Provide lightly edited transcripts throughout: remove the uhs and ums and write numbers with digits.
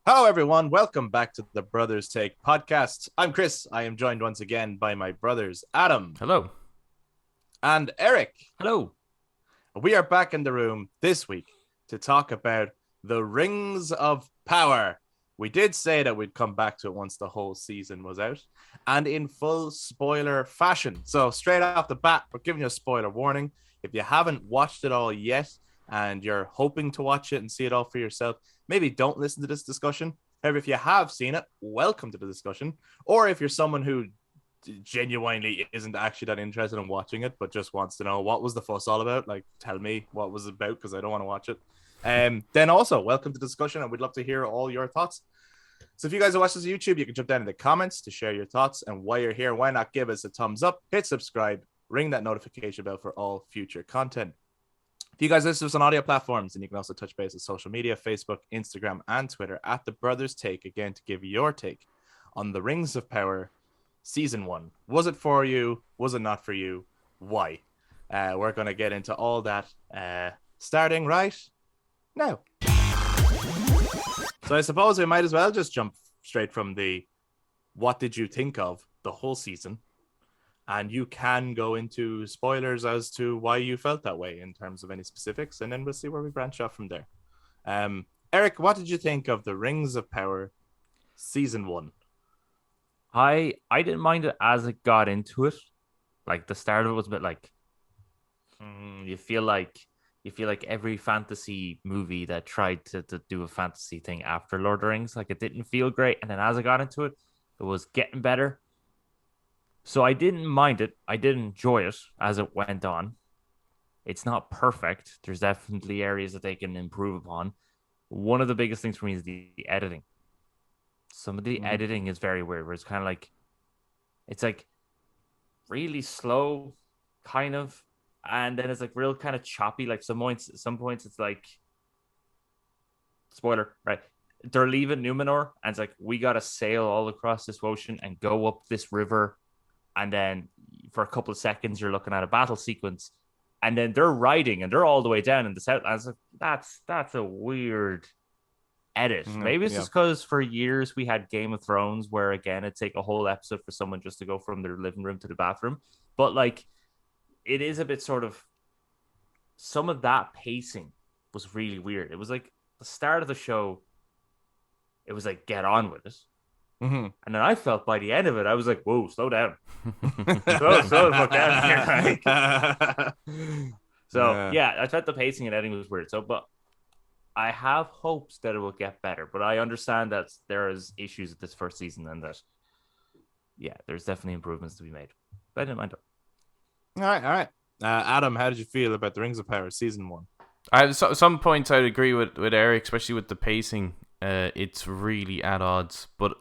Hello, everyone. Welcome back to the Brothers Take podcast. I'm Chris. I am joined once again by my brothers, Adam Hello. and Eric. Hello. We are back in the room this week to talk about the Rings of Power. We did say that we'd come back to it once the whole season was out and in full spoiler fashion. So, straight off the bat, we're giving you a spoiler warning. If you haven't watched it all yet and you're hoping to watch it and see it all for yourself, maybe don't listen to this discussion. However, if you have seen it, welcome to the discussion. Or if you're someone who genuinely isn't actually that interested in watching it, but just wants to know what was the fuss all about, like tell me what was it about because I don't want to watch it. Then also welcome to the discussion, and we'd love to hear all your thoughts. So if you guys are watching this on YouTube, you can jump down in the comments to share your thoughts. And while you're here, why not give us a thumbs up, hit subscribe, ring that notification bell for all future content. If you guys listen to us on audio platforms, then you can also touch base with social media, Facebook, Instagram, and Twitter at The Brothers Take, again, to give your take on the Rings of Power Season 1. Was it for you? Was it not for you? Why? We're going to get into all that starting right now. So I suppose we might as well just jump straight from the what did you think of the whole season? And you can go into spoilers as to why you felt that way in terms of any specifics, and then we'll see where we branch off from there. Eric, what did you think of the Rings of Power Season 1? I didn't mind it as it got into it. Like the start of it was a bit like you feel like every fantasy movie that tried to do a fantasy thing after Lord of the Rings, like it didn't feel great. And then as I got into it, it was getting better. So I didn't mind it. I did enjoy it as it went on. It's not perfect. There's definitely areas that they can improve upon. One of the biggest things for me is the editing. Some of the editing is very weird, where it's kind of like, it's like really slow, kind of, and then it's like real kind of choppy. Like some points it's like, spoiler, right? They're leaving Numenor, and it's like we gotta sail all across this ocean and go up this river, and then for a couple of seconds you're looking at a battle sequence, and then they're riding and they're all the way down in the south. And it's like, that's a weird edit. Maybe it's Yeah. just because for years we had Game of Thrones, where again it'd take a whole episode for someone just to go from their living room to the bathroom. But like, it is a bit sort of, some of that pacing was really weird. It was like the start of the show, it was like get on with it. Mm-hmm. And then I felt by the end of it, I was like, whoa, slow down. slow the fuck down here. So yeah, I thought the pacing and editing was weird. So, but I have hopes that it will get better, but I understand that there is issues with this first season, and that yeah, there's definitely improvements to be made. But I didn't mind it. All right. Adam, how did you feel about the Rings of Power Season 1? Some points I'd agree with Eric, especially with the pacing. It's really at odds. But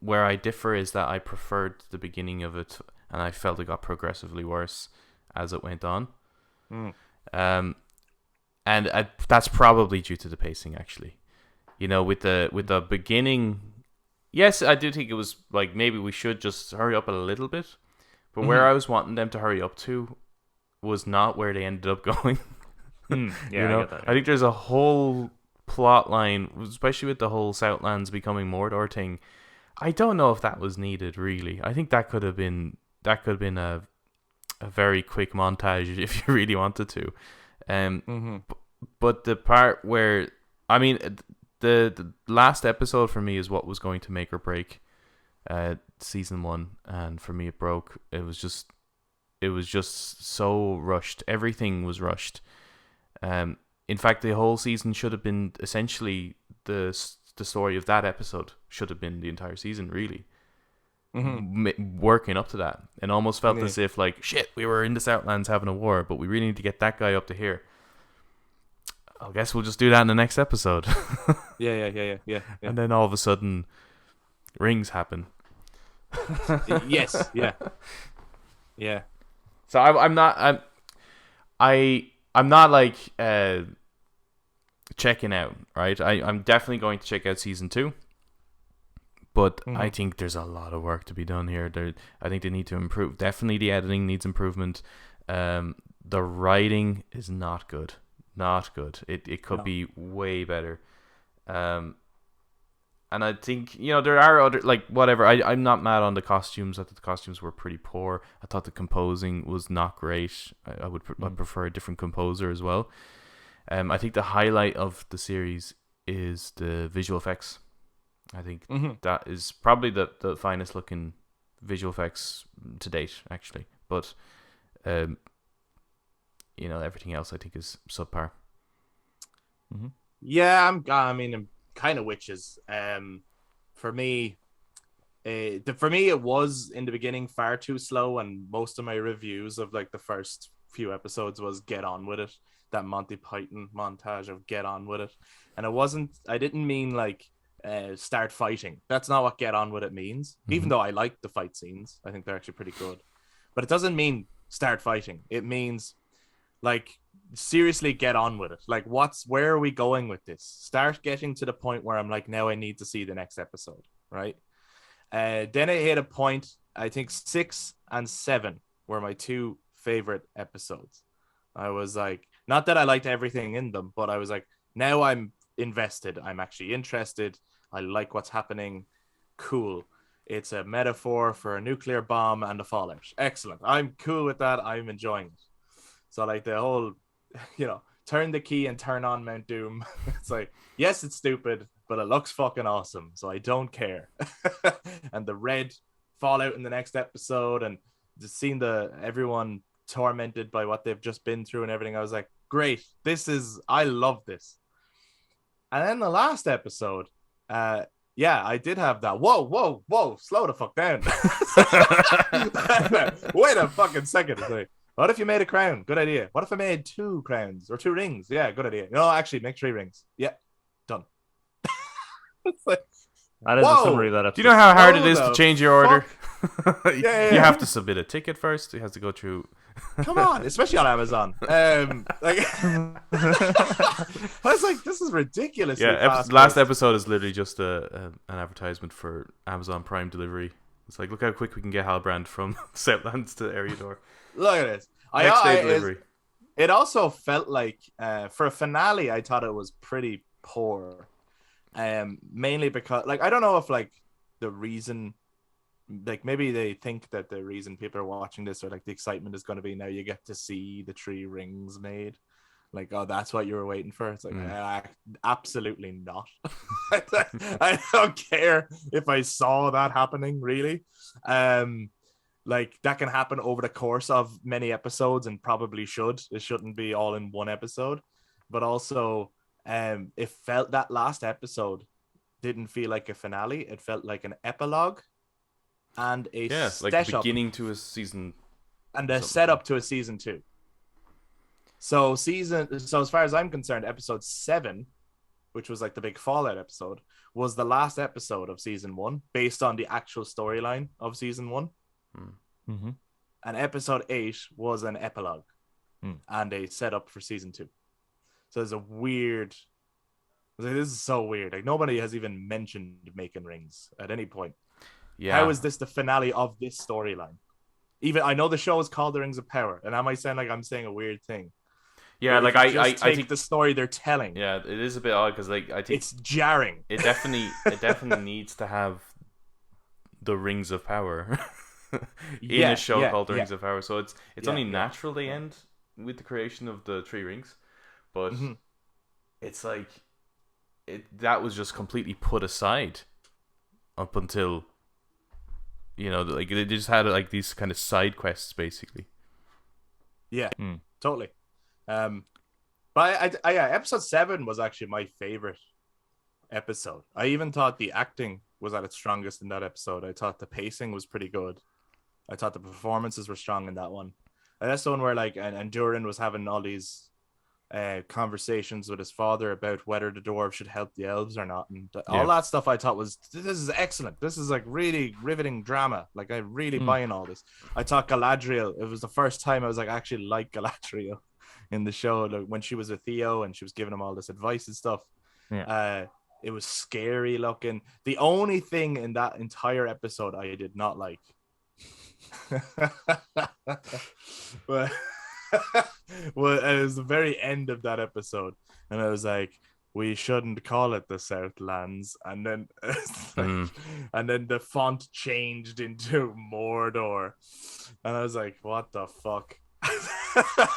where I differ is that I preferred the beginning of it, and I felt it got progressively worse as it went on. And that's probably due to the pacing, actually. You know, with the beginning, yes, I do think it was like maybe we should just hurry up a little bit. But where I was wanting them to hurry up to was not where they ended up going. Yeah, you know, I get that. I think there's a whole plot line, especially with the whole Southlands becoming Mordor thing. I don't know if that was needed, really. I think that could have been a very quick montage if you really wanted to. But the part where, I mean, the last episode for me is what was going to make or break season 1, and for me it broke. It was just so rushed. Everything was rushed. In fact, the whole season should have been essentially the story of that episode should have been the entire season, really. Working up to that, and almost felt as if like, shit, we were in the Southlands having a war, but we really need to get that guy up to here. I guess we'll just do that in the next episode. Yeah. And then all of a sudden, rings happen. Yes, yeah. So I'm not like checking out, right? I'm definitely going to check out season 2, but I think there's a lot of work to be done here. I think they need to improve. Definitely, the editing needs improvement. The writing is not good. Not good. It could be way better. And I think, there are other, like, whatever. I'm not mad on the costumes. I thought the costumes were pretty poor. I thought the composing was not great. I would I'd prefer a different composer as well. I think the highlight of the series is the visual effects. I think that is probably the finest looking visual effects to date, actually. But, everything else I think is subpar. Yeah, I'm kind of witches. For me, it was in the beginning far too slow, and most of my reviews of like the first few episodes was get on with it. That Monty Python montage of get on with it, and I didn't mean like start fighting. That's not what get on with it means. Even though I like the fight scenes, I think they're actually pretty good, but it doesn't mean start fighting. It means like seriously get on with it. Like where are we going with this? Start getting to the point where I'm like, now I need to see the next episode, right? Then it hit a point, I think 6 and 7 were my two favorite episodes. I was like, not that I liked everything in them, but I was like, now I'm invested. I'm actually interested. I like what's happening. Cool. It's a metaphor for a nuclear bomb and a fallout. Excellent. I'm cool with that. I'm enjoying it. So like the whole, turn the key and turn on Mount Doom. It's like, yes, it's stupid, but it looks fucking awesome. So I don't care. And the red fallout in the next episode, and just seeing everyone tormented by what they've just been through and everything. I was like, great. I love this. And then the last episode, I did have that. Whoa, slow the fuck down. Wait a fucking second. Like, what if you made a crown? Good idea. What if I made 2 crowns or 2 rings? Yeah, good idea. No, actually, make 3 rings. Yeah, done. It's like, that is a summary of that episode. Do you know how hard it is to change your order? Yeah. You have to submit a ticket first. It has to go through. Come on, especially on Amazon. I was like, this is ridiculous. Yeah, last episode is literally just an advertisement for Amazon Prime delivery. It's like, look how quick we can get Halbrand from Southlands to Eriador. Look at this. Next day delivery. It also felt like, for a finale, I thought it was pretty poor. Mainly because, like, I don't know if, like, the reason, like, maybe they think that the reason people are watching this, or, like, the excitement is going to be now you get to see the 3 rings made. Like, oh, that's what you were waiting for. It's like, absolutely not. I don't care if I saw that happening, really. Like, that can happen over the course of many episodes, and probably should. It shouldn't be all in one episode. But also, it felt that last episode didn't feel like a finale. It felt like an epilogue and a like a beginning to a season. And a setup to a season 2. So as far as I'm concerned, episode 7, which was like the big Fallout episode, was the last episode of season 1 based on the actual storyline of season 1. Mm-hmm. And episode 8 was an epilogue and a setup for season 2. So there's a weird. This is so weird. Like, nobody has even mentioned making rings at any point. Yeah. How is this the finale of this storyline? Even I know the show is called The Rings of Power, and I might sound like I'm saying a weird thing. Yeah, like I think the story they're telling. Yeah, it is a bit odd because, like, I think it's jarring. It definitely needs to have the Rings of Power in a show called The Rings of Power. So it's only natural they end with the creation of the 3 rings, but it's like that was just completely put aside up until like they just had like these kind of side quests basically. Yeah, totally. But episode 7 was actually my favorite episode. I even thought the acting was at its strongest in that episode. I thought the pacing was pretty good. I thought the performances were strong in that one. And that's the one where, like, and Durin was having all these conversations with his father about whether the dwarves should help the elves or not, and all that stuff. I thought this is excellent. This is like really riveting drama. Like, I really buying all this. I thought Galadriel, it was the first time I was like, I actually like Galadriel in the show, like when she was with Theo and she was giving him all this advice and stuff. It was scary looking. The only thing in that entire episode I did not like but well, it was the very end of that episode, and I was like, we shouldn't call it the Southlands, and then Mm. and then the font changed into Mordor, and I was like, what the fuck?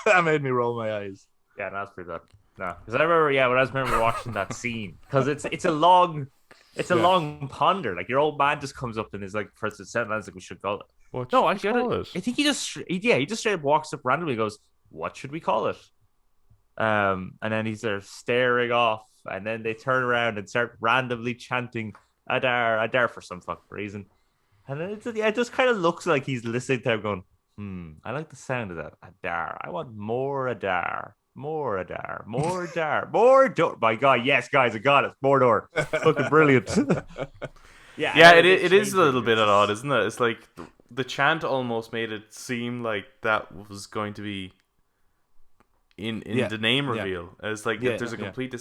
That made me roll my eyes. Yeah, no, that's pretty good. No, because I remember, when I remember watching that scene, because it's a long ponder. Like your old man just comes up and is like, first it sounds like we should call it. What No, should we actually, call it? I think he just straight up walks up randomly and goes, "What should we call it?" And then he's there staring off, and then they turn around and start randomly chanting Adar, Adar for some fucking reason. And then it just kind of looks like he's listening to him going, I like the sound of that. Adar. I want more Adar. More Adar. More Adar. More Door. My God, yes, guys, I got it. Mordor. Fucking brilliant. Yeah, it is a little bit odd, isn't it? It's like the chant almost made it seem like that was going to be in the name reveal. It's like there's a complete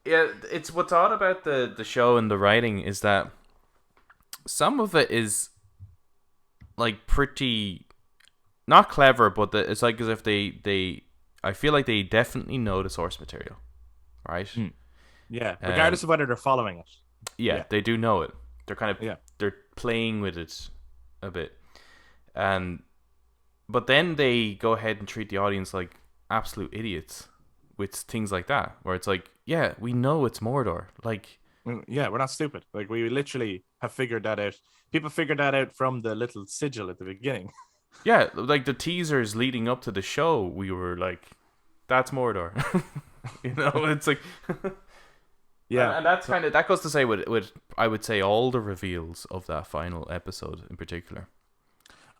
it's what's odd about the show and the writing is that some of it is like pretty not clever, but it's like as if they I feel like they definitely know the source material, right? Yeah, regardless of whether they're following it. Yeah, they do know it. They're kind of they're playing with it a bit, but then they go ahead and treat the audience like absolute idiots with things like that, where it's like, yeah, we know it's Mordor. Like, yeah, we're not stupid. Like, we literally have figured that out. People figured that out from the little sigil at the beginning. Yeah, like the teasers leading up to the show, we were like, that's Mordor. It's like, yeah, and that's kind of that goes to say with I would say all the reveals of that final episode in particular.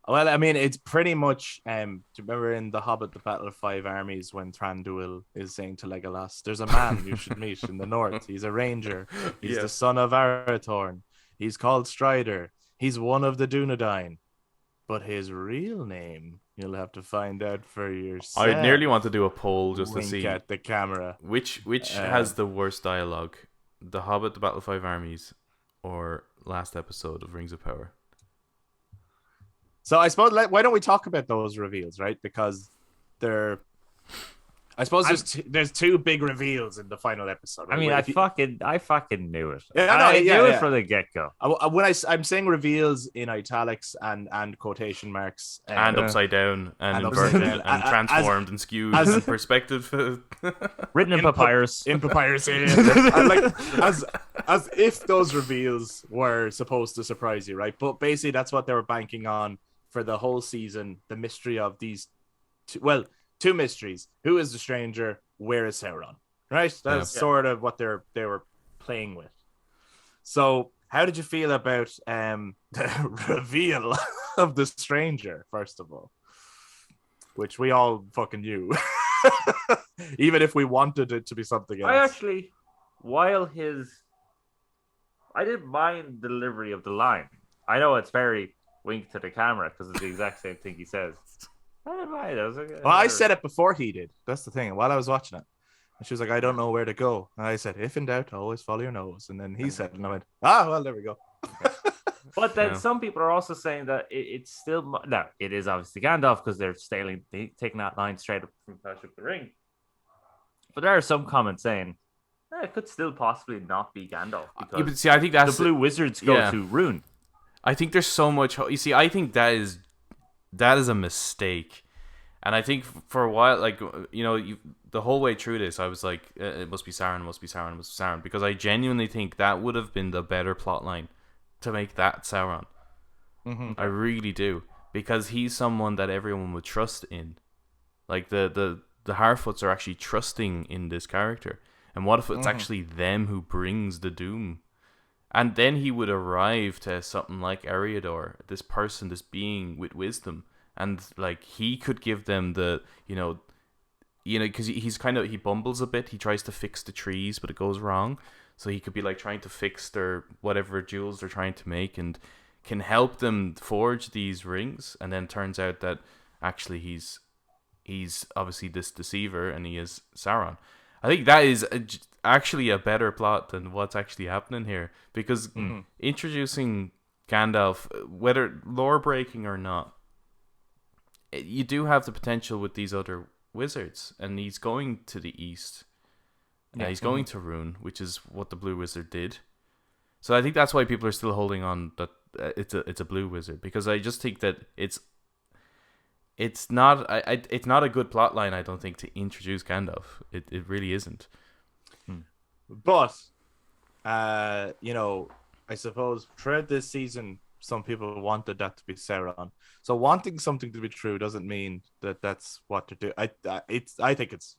Well, I mean, it's pretty much. Do you remember in The Hobbit, the Battle of Five Armies, when Thranduil is saying to Legolas, "There's a man you should meet in the north. He's a ranger. He's the son of Arathorn. He's called Strider. He's one of the Dunedain. But his real name, you'll have to find out for yourself." I nearly want to do a poll just Wink to see at the camera. which has the worst dialogue, The Hobbit, the Battle of Five Armies, or last episode of Rings of Power. So I suppose why don't we talk about those reveals, right? Because I suppose there's two big reveals in the final episode. Right? I mean, I fucking knew it. Yeah, I knew it from the get go. When I'm saying reveals in italics and quotation marks And upside down and inverted and transformed and skewed and perspective. Written in papyrus. In papyrus. And like as if those reveals were supposed to surprise you, right? But basically that's what they were banking on for the whole season. The mystery of these two mysteries. Who is the stranger? Where is Sauron? Right? That's sort of what they were playing with. So how did you feel about the reveal of the stranger, first of all? Which we all fucking knew. Even if we wanted it to be something else. I actually, I didn't mind the delivery of the line. I know it's very wink to the camera because it's the exact same thing he says. I didn't mind it. I said it before he did. That's the thing. While I was watching it, and she was like, "I don't know where to go." And I said, "If in doubt, always follow your nose." And then he said, and I went, well, there we go. But then some people are also saying that it's still it is obviously Gandalf because they're taking that line straight up from Fellowship of the Ring. But there are some comments saying it could still possibly not be Gandalf because but see, I think that's the Blue Wizards go to Rune. I think there's so much. You see, I think that is a mistake, and I think for a while, like the whole way through this, I was like, it must be Sauron, it must be Sauron, it must be Sauron, because I genuinely think that would have been the better plot line to make that Sauron. Mm-hmm. I really do, because he's someone that everyone would trust in. Like the Harfoots are actually trusting in this character, and what if it's actually them who brings the doom? And then he would arrive to something like Eriador, this person, this being with wisdom, and like he could give them the, because he bumbles a bit. He tries to fix the trees, but it goes wrong. So he could be like trying to fix their whatever jewels they're trying to make, and can help them forge these rings. And then turns out that actually he's obviously this deceiver, and he is Sauron. I think that is actually a better plot than what's actually happening here, because introducing Gandalf, whether lore breaking or not, you do have the potential with these other wizards, and he's going to the east, He's going to Rune, which is what the Blue Wizard did. So I think that's why people are still holding on that it's a Blue Wizard, because I just think that it's not it's not a good plot line, I don't think, to introduce Gandalf. It really isn't. But I suppose throughout this season, some people wanted that to be Sauron. So wanting something to be true doesn't mean that that's what to do. I think it's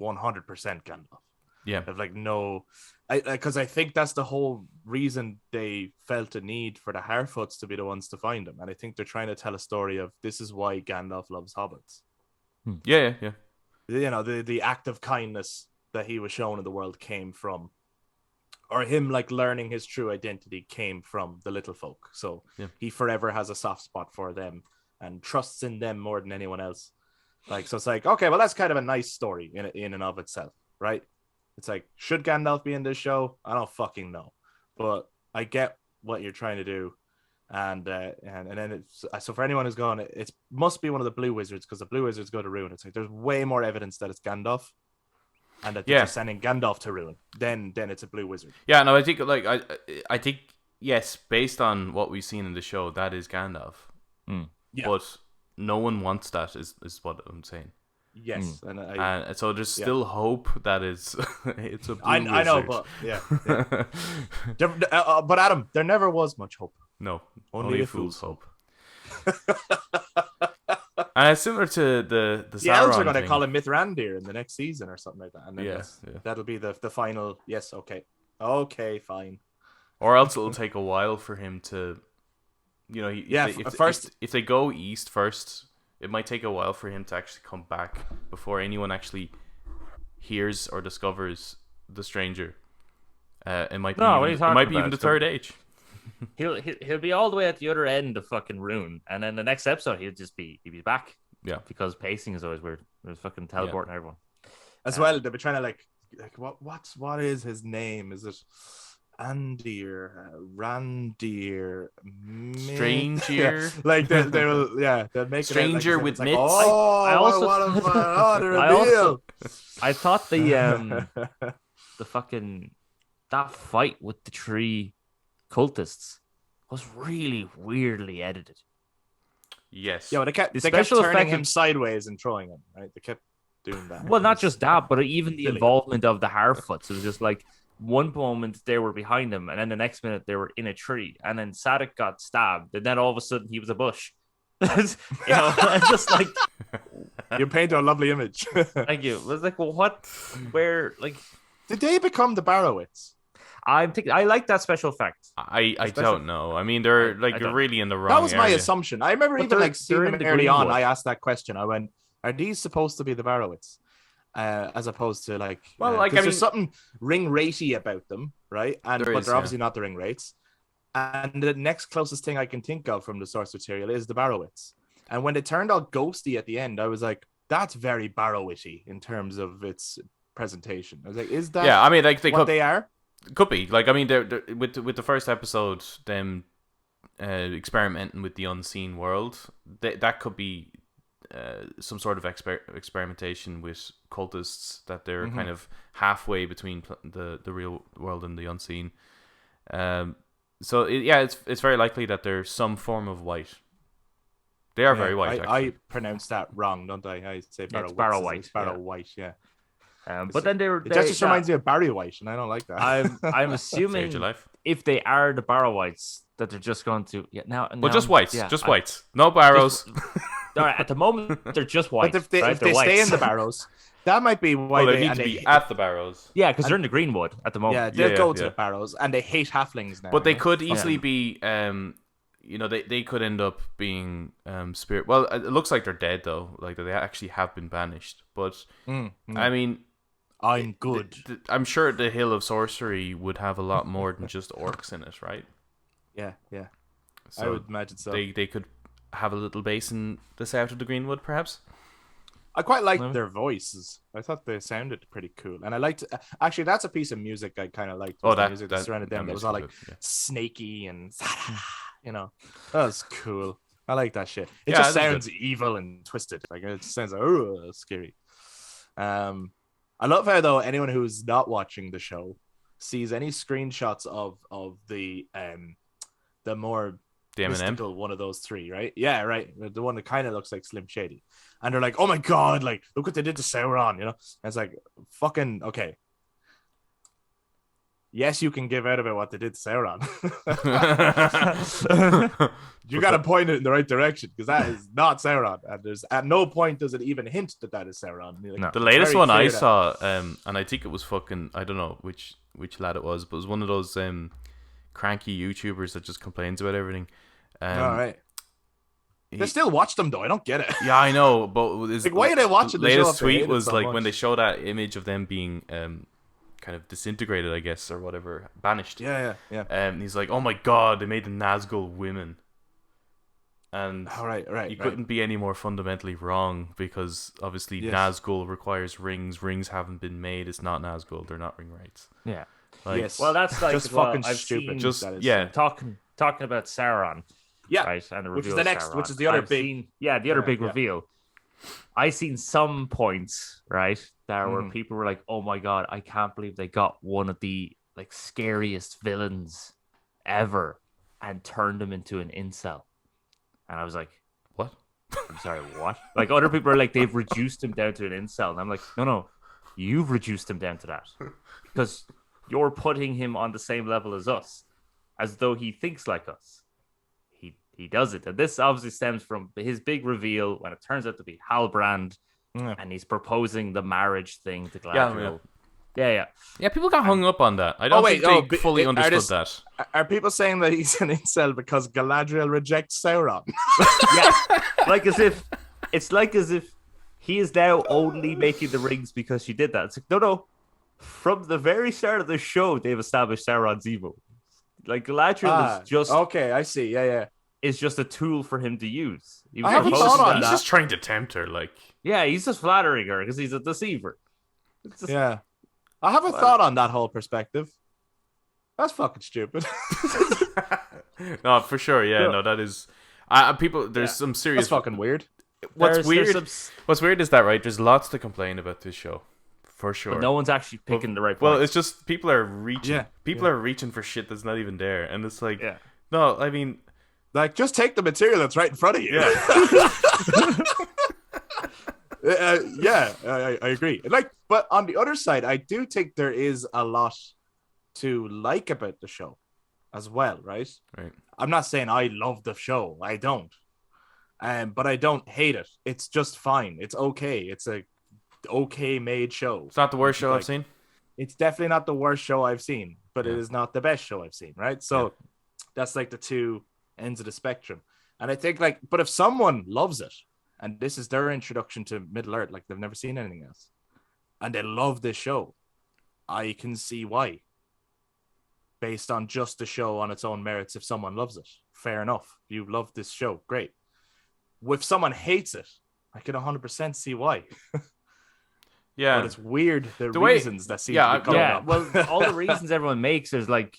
100% Gandalf. Yeah. Of like no, because I think that's the whole reason they felt a need for the Harfoots to be the ones to find him, and I think they're trying to tell a story of this is why Gandalf loves hobbits. Yeah. The act of kindness that he was shown in the world came from, or him like learning his true identity came from the little folk. So he forever has a soft spot for them and trusts in them more than anyone else. Like, so it's like, okay, well, that's kind of a nice story in and of itself, right? It's like, should Gandalf be in this show? I don't fucking know, but I get what you're trying to do, and then it's so for anyone who's gone, it must be one of the Blue Wizards, because the Blue Wizards go to Rune. It's like there's way more evidence that it's Gandalf, and that they're sending Gandalf to Rune. Then it's a Blue Wizard. Yeah, no, I think I think yes, based on what we've seen in the show, that is Gandalf. Yeah. But no one wants that. Is what I'm saying. Yes, and so there's still hope that it's a Blue Wizard. I know, but but Adam, there never was much hope. No, only a fool's hope. And it's similar to the Sauron elves are going to call him Mithrandir in the next season or something like that, and then that'll be the final. Yes, okay, fine. Or else it'll take a while for him to, if they go east first, it might take a while for him to actually come back before anyone actually hears or discovers the stranger. It might be even the Third Age. He'll be all the way at the other end of fucking Rune, and then the next episode he'll be back. Yeah, because pacing is always weird. There's fucking teleporting everyone. As well, they'll be trying to like what is his name? Is it Andir, Randir, Stranger? Like they'll make Stranger it with like, mitts. I thought the fucking that fight with the three cultists was really weirdly edited. Yes. Yeah, but they kept turning him sideways and throwing him, right? They kept doing that. Well, not just that, but even the involvement of the Harfoots. It was just like one moment they were behind him, and then the next minute they were in a tree, and then Sadik got stabbed, and then all of a sudden he was a bush. Just like you paint a lovely image. Thank you. It was like, well, what? Where? Like, did they become the Barrowitz? I like that special effect. I don't know. I mean, they're really in the wrong. That was my area. assumption. I remember seeing them early on. I asked that question. I went, "Are these supposed to be the Barrowitz?" As opposed to there's something ring ratey about them, right? But they're obviously not the ring rates. And the next closest thing I can think of from the source material is the Barrowitz. And when it turned out ghosty at the end, I was like, "That's very Barrowitty in terms of its presentation." I was like, "Is that?" Yeah, I mean, like they are. Could be. Like, I mean, they're with the first episode, them experimenting with the unseen world. That could be some sort of experimentation with cultists, that they're kind of halfway between the real world and the unseen. So it's very likely that they're some form of white. They are very white. I pronounce that wrong, don't I? I say Barrow White. Barrow White, yeah. But then it just reminds me of Barry White, and I don't like that. I'm assuming if they are the Barrow Whites, that they're just going to now. Well, just whites, just whites, no barrows. All right, at the moment they're just white. But if they stay in the barrows, that might be why they need to be at the barrows. Yeah, because they're in the Greenwood at the moment. Yeah, they'll go to the barrows, and they hate halflings now. But they could easily be. They could end up being spirit. Well, it looks like they're dead though. Like they actually have been banished. But I mean, I'm good. I'm sure the Hill of Sorcery would have a lot more than just orcs in it, right? Yeah. So I would imagine so. They could have a little base in the south of the Greenwood, perhaps. I quite liked their voices. I thought they sounded pretty cool, and I liked. Actually, that's a piece of music I kind of liked. The music that surrounded them. It was all like snaky and that was cool. I like that shit. It just sounds evil and twisted. Like it sounds scary. I love how though anyone who's not watching the show sees any screenshots of the more The M&M. mystical one of those three, right? Yeah, right. The one that kind of looks like Slim Shady, and they're like, "Oh my god! Like, look what they did to Sauron," you know? And it's like, fucking okay. Yes, you can give out about what they did to Sauron. You got to point it in the right direction because that is not Sauron, and there's at no point does it even hint that is Sauron. Like, No. The latest very one I clear that- saw, and I think it was fucking, I don't know which lad it was, but it was one of those cranky YouTubers that just complains about everything. All right. he- They still watch them though. I don't get it. Yeah, I know, but his Like, why are they watching the show latest if they hate tweet it was so like much? when they show that image of them being kind of disintegrated, I guess, or whatever, banished. Yeah. And he's like, "Oh my god, they made the Nazgul women," and All right. you couldn't be any more fundamentally wrong because obviously Yes. Nazgul requires rings. Rings haven't been made. It's not Nazgul. They're not ring rights. Yeah. Like, Yes. Well, that's like Just as well, fucking I've stupid. seen- Just That is- yeah. talking about Sauron. Yeah. Right, and the Which is reveal the of next- Sauron. which is the other I've big- seen, the other big yeah. reveal. I seen some points, right, there where Mhm. people were like, "Oh my god, I can't believe they got one of the like scariest villains ever and turned him into an incel." And I was like, What? I'm sorry, what? Like other people are like, they've reduced him down to an incel, and I'm like, no, you've reduced him down to that because you're putting him on the same level as us, as though he thinks like us. He does it, and this obviously stems from his big reveal when it turns out to be Halbrand, Yeah. and he's proposing the marriage thing to Yeah, Galadriel. Yeah. Yeah, people got hung up on that. I don't wait, think they but fully are understood this- that. Are people saying that he's an incel because Galadriel rejects Sauron? Yeah, it's like as if he is now only making the rings because she did that. It's like, no. From the very start of the show, they've established Sauron's evil. Like Galadriel okay. I see. Yeah. is just a tool for him to use. He was I haven't proposing thought on that. He's just trying to tempt her, like. Yeah, he's just flattering her because he's a deceiver. It's just, Yeah. I haven't thought on that whole perspective. That's fucking stupid. No, for sure. Yeah, no, that is. People, there's some serious. That's fucking weird. What's there's weird? some- What's weird is that right? There's lots to complain about this show, for sure. but no one's actually picking the right point. Well, it's just people are reaching. Yeah, People are reaching for shit that's not even there, and it's like, Yeah. no, I mean, Like, just take the material that's right in front of you. yeah. I agree. Like, but on the other side, I do think there is a lot to like about the show as well, right? Right. I'm not saying I love the show. I don't. But I don't hate it. It's just fine. It's okay. It's a okay made show. It's not the worst show Like, I've seen. It's definitely not the worst show I've seen, but it Yeah. is not the best show I've seen, right? So that's like the two ends of the spectrum. And I think like, but if someone loves it and this is their introduction to Middle Earth, like they've never seen anything else, and they love this show, I can see why. Based on just the show on its own merits, if someone loves it, fair enough. You love this show, great. If someone hates it, I can 100% see why. Yeah. But it's weird the way- reasons that seem to be coming yeah, up. well, all the reasons everyone makes is like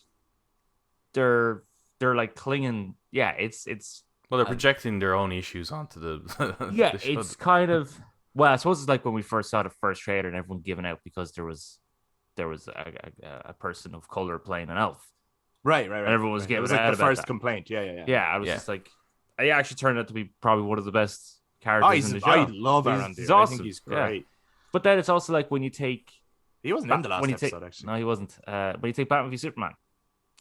they're like clinging. Yeah, it's Well, they're projecting their own issues onto the. yeah, the show. it's kind of well, I suppose it's like when we first saw the first trailer and everyone giving out because there was a person of color playing an elf. Right. And everyone was It getting was like mad the about first that. complaint. Yeah. Yeah, I was Yeah. just like, he actually turned out to be probably one of the best Oh, characters in the show. I love He's- Aaron. he's I awesome. think he's Yeah. great. But then it's also like when you take He wasn't in the last when you episode, take, actually. No, he wasn't. When you take Batman v Superman,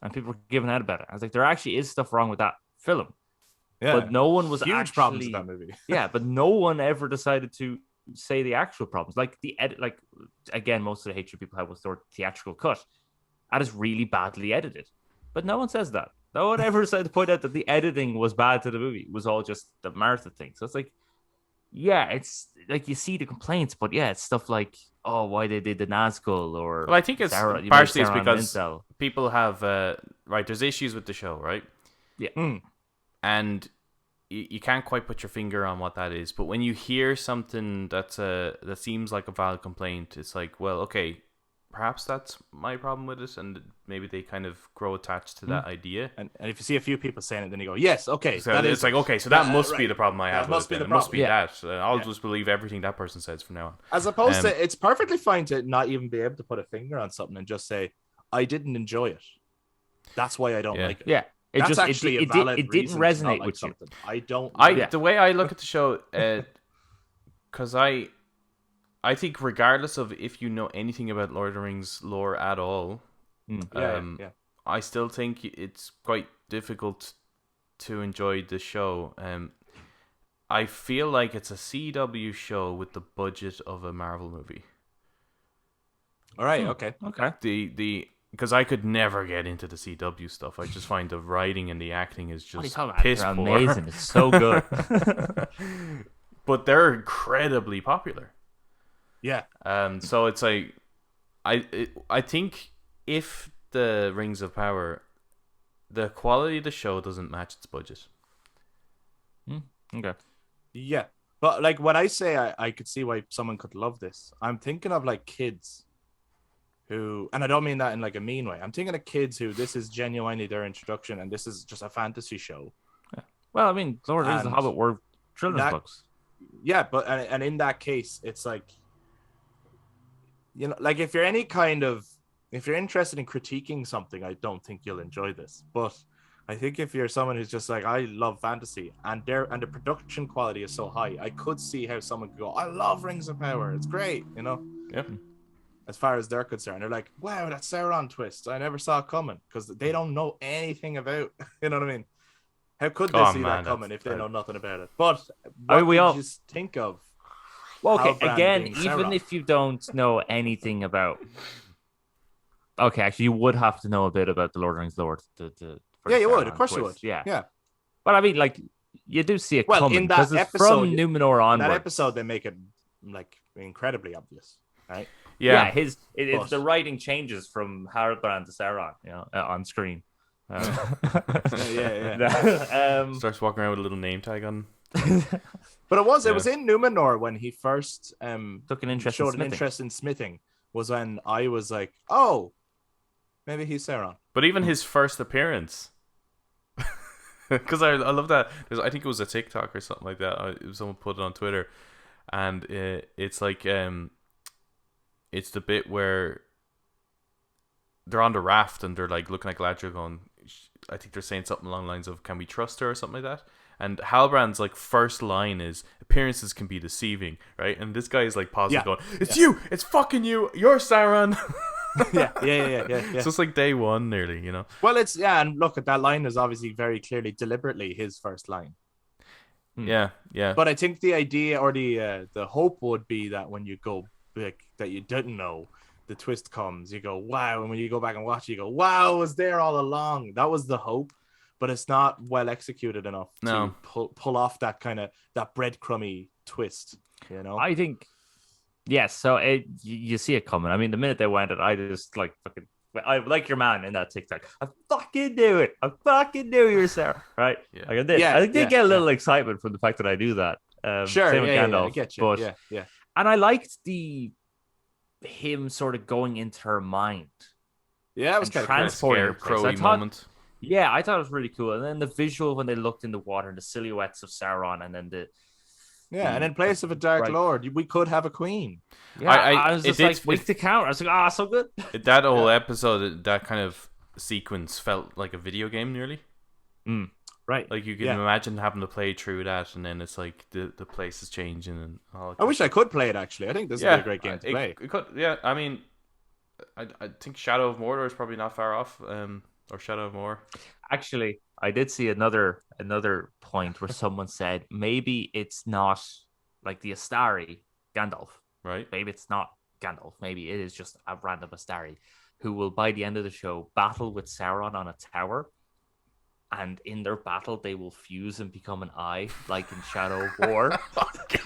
and people were giving out about it, I was like, there actually is stuff wrong with that film, Yeah. but no one was Huge actually, problems with that movie. yeah, but no one ever decided to say the actual problems. Like the edit, like again, most of the hatred people have was the theatrical cut. That is really badly edited, but no one says that. No one ever decided to point out that the editing was bad to the movie. It was all just the Martha thing. So it's like, yeah, it's like you see the complaints, but yeah, it's stuff like, oh, why they did the Nazgul or Well, I think it's Sauron- you made partially it's Sauron an because incel. people have right. There's issues with the show, right? And you can't quite put your finger on what that is. But when you hear something that seems like a valid complaint, it's like, well, okay, perhaps that's my problem with it, and maybe they kind of grow attached to that idea. And if you see a few people saying it, then you go, yes, okay, So that it's is like, okay, so that must be the problem I have with must it. be Then. the It must be problem. that. I'll just believe everything that person says from now on. As opposed to, it's perfectly fine to not even be able to put a finger on something and just say, I didn't enjoy it. That's why I don't like it. Yeah. That's just actually a valid it didn't reason to resonate not like with something. you. I don't. The way I look at the show, because I think regardless of if you know anything about Lord of the Rings lore at all, I still think it's quite difficult to enjoy the show. I feel like it's a CW show with the budget of a Marvel movie. All right. Okay. Because I could never get into the CW stuff. I just find the writing and the acting is just piss They're poor. amazing. It's so good. But they're incredibly popular. Yeah. So it's like, I think if the Rings of Power, the quality of the show doesn't match its budget. Okay. Yeah. But like when I say I could see why someone could love this, I'm thinking of like kids who, and I don't mean that in like a mean way. I'm thinking of kids who this is genuinely their introduction, and this is just a fantasy show. Yeah. Well, I mean, Lord of the Rings and The Hobbit were children's books. Yeah, but and in that case, it's like, you know, like if you're interested in critiquing something, I don't think you'll enjoy this. But I think if you're someone who's just like, I love fantasy, and the production quality is so high, I could see how someone could go, I love Rings of Power. It's great, you know? Yep. As far as they're concerned, they're like, wow, that Sauron twist, I never saw it coming, because they don't know anything about, you know what I mean? How could they see that coming if they know nothing about it? But what we all just think of. Well, okay, again, even if you don't know anything about, okay, actually, you would have to know a bit about the Lord of the Rings lore. Yeah, you would. Of course you would. Yeah. But I mean, like, you do see it well, coming in that episode, from Numenor onward. In that episode, they make it like incredibly obvious, right? Yeah, the writing changes from Halbrand to Sauron, you know, on screen. Starts walking around with a little name tag on. But it was in Numenor when he first took an interest in smithing. Was when I was like, oh, maybe he's Sauron. But even his first appearance, because I love that. I think it was a TikTok or something like that. Someone put it on Twitter, and it's like it's the bit where they're on the raft and they're like looking at Galadriel going, I think they're saying something along the lines of, can we trust her or something like that? And Halbrand's like first line is, appearances can be deceiving, right? And this guy is like positive going, it's you, it's fucking you, you're Sauron. yeah. So it's like day one nearly, you know? Well, and look, at that line is obviously very clearly deliberately his first line. Yeah. But I think the idea or the hope would be that when you go back, that you didn't know, the twist comes, you go, wow. And when you go back and watch it, you go, wow, it was there all along. That was the hope, but it's not well executed enough to pull off that kind of that breadcrumby twist, you know? I think, yes. So you see it coming. I mean, the minute they went it, I just like fucking, I like your man in that TikTok. I fucking knew it. I fucking knew you were Sarah, right? Yeah. Like I did. I did get a little excitement from the fact that I do that. Sure, same with Gandalf, I get you. But, yeah. And I liked him sort of going into her mind. Yeah, it was kind of transporting her. Crowy moment. Yeah, I thought it was really cool. And then the visual when they looked in the water and the silhouettes of Sauron, and then and in place of a Dark Lord, we could have a queen. Yeah, I was just like, weak to count. I was like, so good. That whole episode, that kind of sequence felt like a video game nearly. Right. Like you can imagine having to play through that, and then it's like the place is changing and all. I wish I could play it actually. I think this would be a great game to play. It could, I mean, I think Shadow of Mordor is probably not far off. Or Shadow of Mordor. Actually, I did see another point where someone said maybe it's not like the Astari Gandalf. Right. Maybe it's not Gandalf. Maybe it is just a random Astari who will, by the end of the show, battle with Sauron on a tower. And in their battle, they will fuse and become an eye, like in Shadow of War.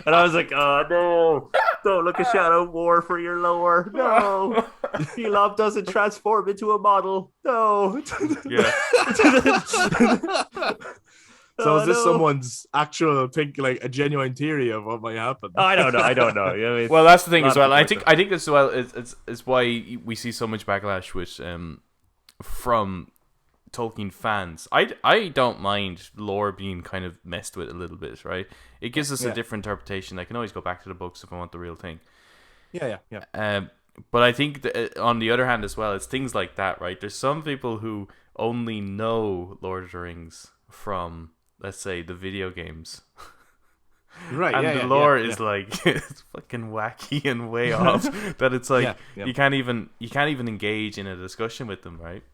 And I was like, oh, no. Don't look at Shadow of War for your lore. No. Shelob doesn't transform into a model. No. Yeah. So Oh, is this no. someone's actual think, like a genuine theory of what might happen? I don't know. I don't know. You know, it's Well, that's the thing a as lot of well. I people think as well it's why we see so much backlash with from Tolkien fans. I don't mind lore being kind of messed with a little bit, right? It gives us a different interpretation. I can always go back to the books if I want the real thing. Yeah. But I think that, on the other hand as well, it's things like that, right? There's some people who only know Lord of the Rings from, let's say, the video games. Right. And the lore is like it's fucking wacky and way off that it's like you can't even engage in a discussion with them, right?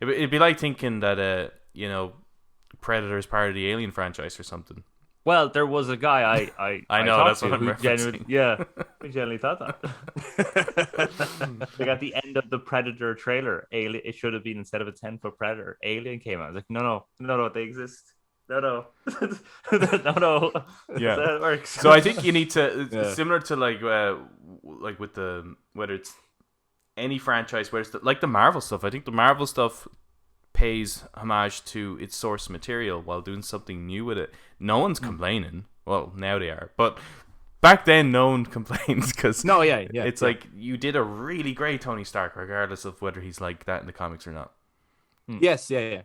It'd be like thinking that Predator is part of the Alien franchise or something. Well, there was a guy I know, talked that's to what I'm who referencing. who genuinely thought that. Like at the end of the Predator trailer, Alien, it should have been, instead of a 10-foot Predator, Alien came out. I was like, no, they exist. No. No. Yeah, that's how it works. So I think you need to similar to like with the, whether it's any franchise, where it's like the Marvel stuff. I think the Marvel stuff pays homage to its source material while doing something new with it. No one's complaining. Well, now they are, but back then no one complains because it's like you did a really great Tony Stark, regardless of whether he's like that in the comics or not. Yes, yeah.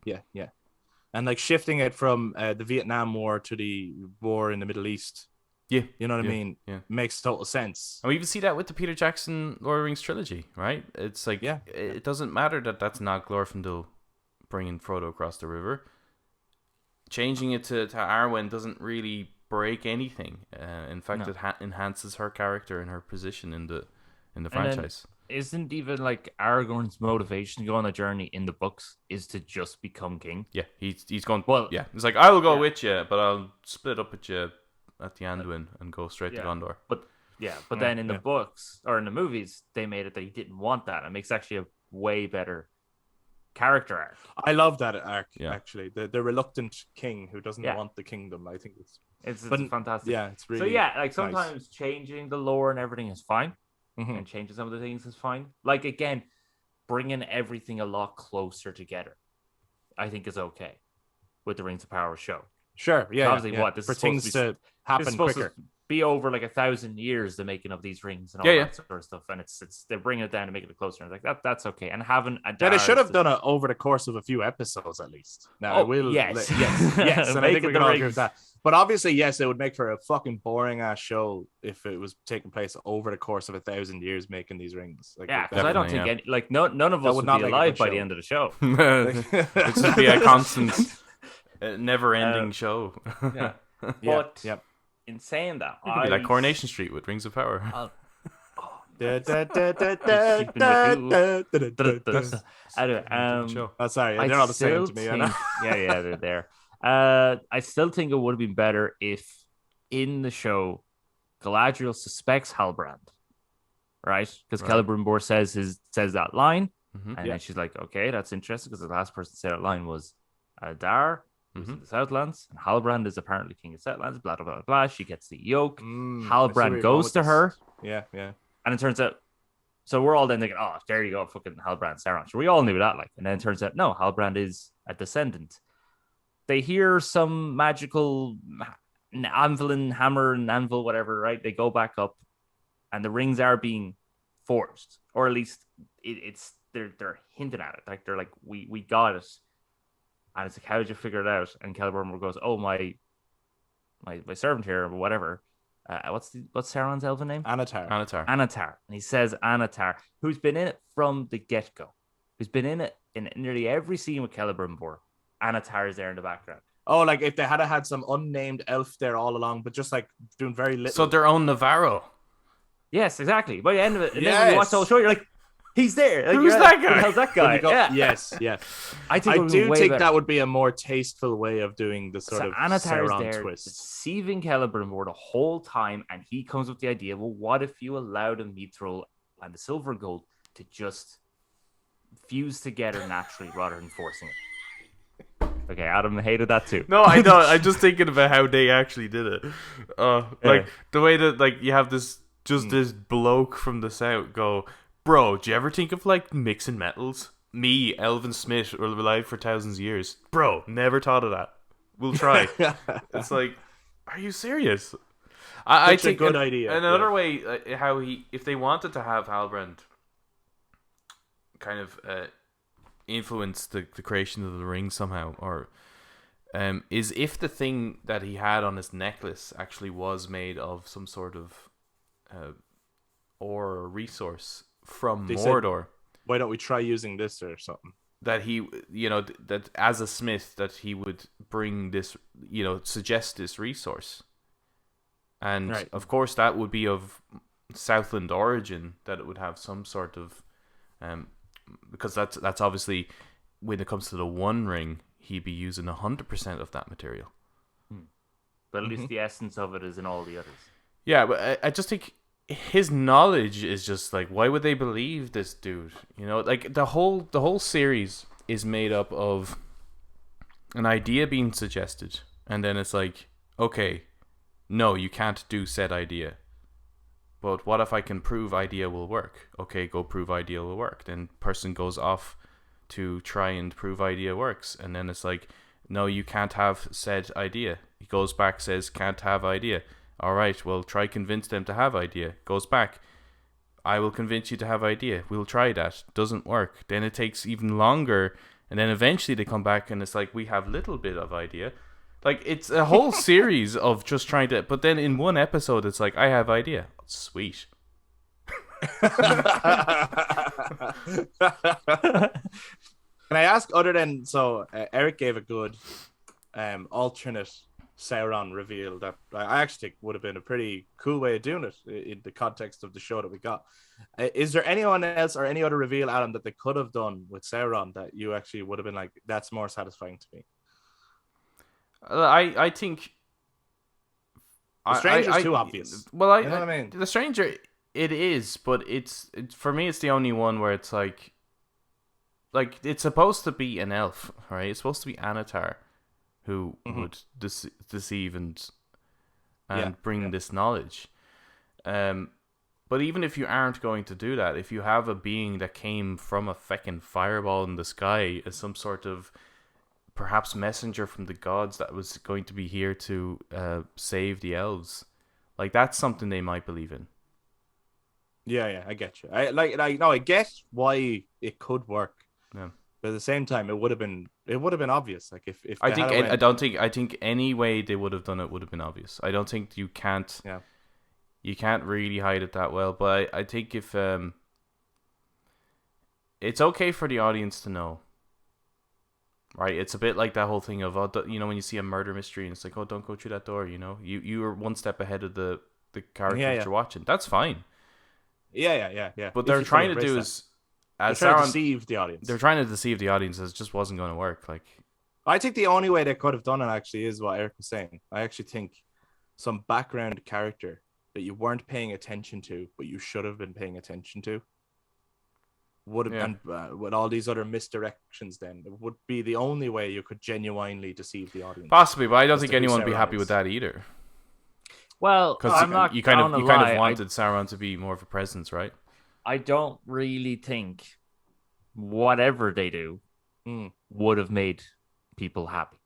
And like shifting it from the Vietnam War to the war in the Middle East. Yeah, you know what I mean. Yeah, makes total sense. And we even see that with the Peter Jackson Lord of the Rings trilogy, right? It's like it doesn't matter that that's not Glorfindel bringing Frodo across the river. Changing it to Arwen doesn't really break anything. In fact, it enhances her character and her position in the franchise. Isn't even like Aragorn's motivation to go on a journey in the books is to just become king? Yeah, he's going. Well, yeah, he's like, I will go with you, but I'll split up with you at the Anduin and go straight to Gondor. But then in the books or in the movies, they made it that he didn't want that. It makes actually a way better character arc. I love that arc, actually. The reluctant king who doesn't want the kingdom. I think it's fantastic. Yeah, it's really like sometimes changing the lore and everything is fine, and changing some of the things is fine. Like again, bringing everything a lot closer together, I think is okay with the Rings of Power show. Sure, yeah. Obviously, what this for is things to happen quicker. Be over like 1,000 years, the making of these rings and all that sort of stuff, and it's they're bringing it down to make it closer. And it's like that's okay. And having Adar, they should have done it over the course of a few episodes at least. Now, yes, and I think we can all agree with that. But obviously, yes, it would make for a fucking boring ass show if it was taking place over the course of 1,000 years making these rings. Like, because I don't think none of us would be alive by the end of the show. It would be a constant, never-ending show. But in saying that, it could be like Coronation Street with Rings of Power. Anyway, sorry, they're all the same to me. They're there. I still think it would have been better if in the show Galadriel suspects Halbrand, right? Because Celebrimbor says that line, and then she's like, "Okay, that's interesting," because the last person to say that line was Adar, who's in the Southlands, and Halbrand is apparently king of Southlands. Blah blah blah blah. She gets the yoke. Halbrand goes to her. Yeah. And it turns out, so we're all then thinking, "Oh, there you go, fucking Halbrand, Sauron." So we all knew that, like, and then it turns out, no, Halbrand is a descendant. They hear some magical anvil and hammer and anvil, whatever, right? They go back up, and the rings are being forged, or at least they're hinting at it, like they're like, we got it, and it's like, how did you figure it out? And Celebrimbor goes, "Oh, my servant here, or whatever." What's Sauron's elven name? Anatar. And he says Anatar, who's been in it from the get-go, who's been in it in nearly every scene with Celebrimbor. Anatar is there in the background. Oh, like if they had some unnamed elf there all along, but just like doing very little. So their own Navarro. Yes, exactly. By the end of it, and then when you watch the whole show, you're like, he's there. Like, who's that guy? How's that guy? Yes. I do think that would be a more tasteful way of doing the sort of Sauron twist. Deceiving Celebrimbor the whole time, and he comes up with the idea, well, what if you allowed a Mithril and the silver gold to just fuse together naturally rather than forcing it? Okay, Adam hated that too. No, I don't. I'm just thinking about how they actually did it. Like the way that like you have this bloke from the south go, "Bro, do you ever think of like mixing metals? Me, Elvin Smith, were alive for thousands of years. Bro, never thought of that." We'll try. It's like, are you serious? I Such a think good idea. another way, how if they wanted to have Halbrand kind of influence the creation of the ring somehow, or is if the thing that he had on his necklace actually was made of some sort of ore or resource from Mordor. Why don't we try using this or something? That he, that as a smith, that he would bring this, suggest this resource. And of course, that would be of Southland origin, that it would have some sort of, because that's obviously, when it comes to the One Ring, he'd be using 100% of that material. But at least the essence of it is in all the others. Yeah, but I just think his knowledge is just like, why would they believe this dude? Like the whole series is made up of an idea being suggested, and then it's like, okay, no, you can't do said idea. But what if I can prove idea will work? Okay, go prove idea will work. Then person goes off to try and prove idea works, and then it's like, no, you can't have said idea. He goes back, says can't have idea. All right, well, try convince them to have idea. Goes back, I will convince you to have idea. We'll try that. Doesn't work. Then it takes even longer, and then eventually they come back and it's like, we have little bit of idea. Like, it's a whole series of just trying to, but then in one episode it's like, I have idea. Sweet. Can I ask, other than, so Eric gave a good alternate Sauron reveal that I actually think would have been a pretty cool way of doing it in the context of the show that we got. Is there anyone else or any other reveal, Adam, that they could have done with Sauron that you actually would have been like, that's more satisfying to me? I think the Stranger's too obvious. Well, you know what I mean? The Stranger, it is, but it's for me, it's the only one where it's like it's supposed to be an elf, right? It's supposed to be Anatar, who would deceive and bring this knowledge. But even if you aren't going to do that, if you have a being that came from a feckin' fireball in the sky as some sort of perhaps messenger from the gods that was going to be here to save the elves, like, that's something they might believe in. Yeah, I get you. I get why it could work. Yeah. But at the same time, it would have been obvious. Like, if I think any way they would have done it would have been obvious. I don't think you can't. Yeah. You can't really hide it that well. But I think if it's okay for the audience to know. Right, it's a bit like that whole thing of, when you see a murder mystery and it's like, oh, don't go through that door. You are one step ahead of the character that you're watching. That's fine. Yeah. But they're trying to do is, as Sauron, to deceive the audience. They're trying to deceive the audience. It just wasn't going to work. Like, I think the only way they could have done it actually is what Eric was saying. I actually think some background character that you weren't paying attention to, but you should have been paying attention to, would have been with all these other misdirections. Then it would be the only way you could genuinely deceive the audience. Possibly, but I don't think anyone would be happy with that either. Well, because you kind of wanted Sauron to be more of a presence, right? I don't really think whatever they do would have made people happy,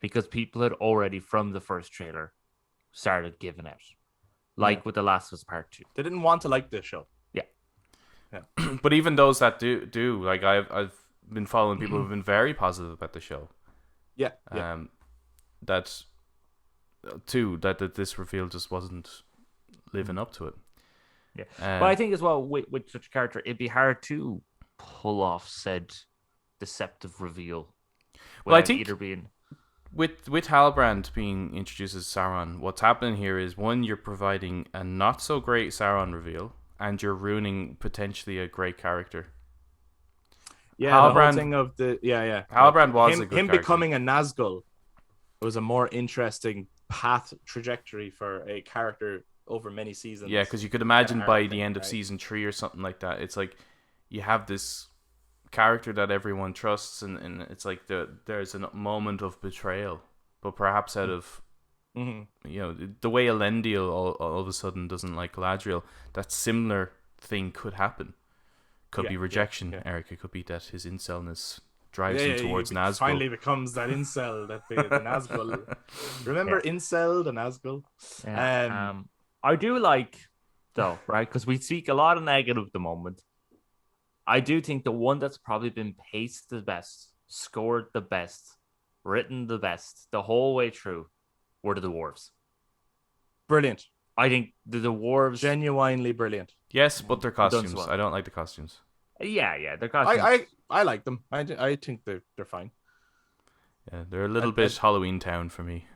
because people had already from the first trailer started giving out, with The Last of Us Part 2. They didn't want to like this show. Yeah. But even those that do, like, I've been following people who've been very positive about the show. Yeah. That this reveal just wasn't living up to it. Yeah. But I think as well, with such a character, it'd be hard to pull off said deceptive reveal. Well, I think with Halbrand being introduced as Sauron, what's happening here is, one, you're providing a not so great Sauron reveal, and you're ruining potentially a great character. Yeah, Halbrand, the whole thing of Halbrand was a good character. Becoming a Nazgul was a more interesting path trajectory for a character over many seasons. Yeah, because you could imagine by the end of season 3 or something like that, it's like you have this character that everyone trusts, and it's like there's a moment of betrayal, but perhaps out of the way Elendil all of a sudden doesn't like Galadriel, that similar thing could happen. Could be rejection, Eric. It could be that his incelness drives him towards Nazgul. Finally becomes that incel that the Nazgul. Remember incel, the Nazgul? Yeah. I do like, though, right? Because we speak a lot of negative at the moment. I do think the one that's probably been paced the best, scored the best, written the best the whole way through were the dwarves. Brilliant. I think the dwarves genuinely brilliant. Yes, but their costumes. Well. I don't like the costumes. Yeah, their costumes. I like them. I think they're fine. Yeah, they're a little bit Halloween Town for me.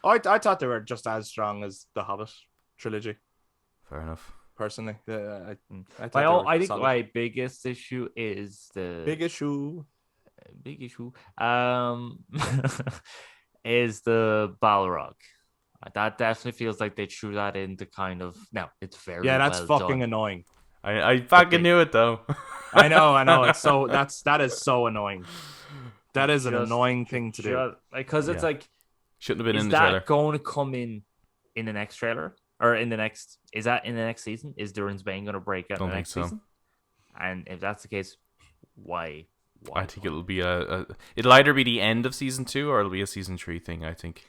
I thought they were just as strong as the Hobbit trilogy. Fair enough. Personally, I think my biggest issue is big issue is the Balrog. That definitely feels like they threw that into kind of it's very that's well fucking done. annoying. I fucking knew it though. I know. It's so that is so annoying. That is an annoying thing to do. Because it's like shouldn't have been in the trailer. Is that going to come in the next trailer or in the next? Is that in the next season? Is Durin's Bane going to break out in the next season? And if that's the case, why? I think it'll be it'll either be the end of season 2 or it'll be a season 3 thing. I think.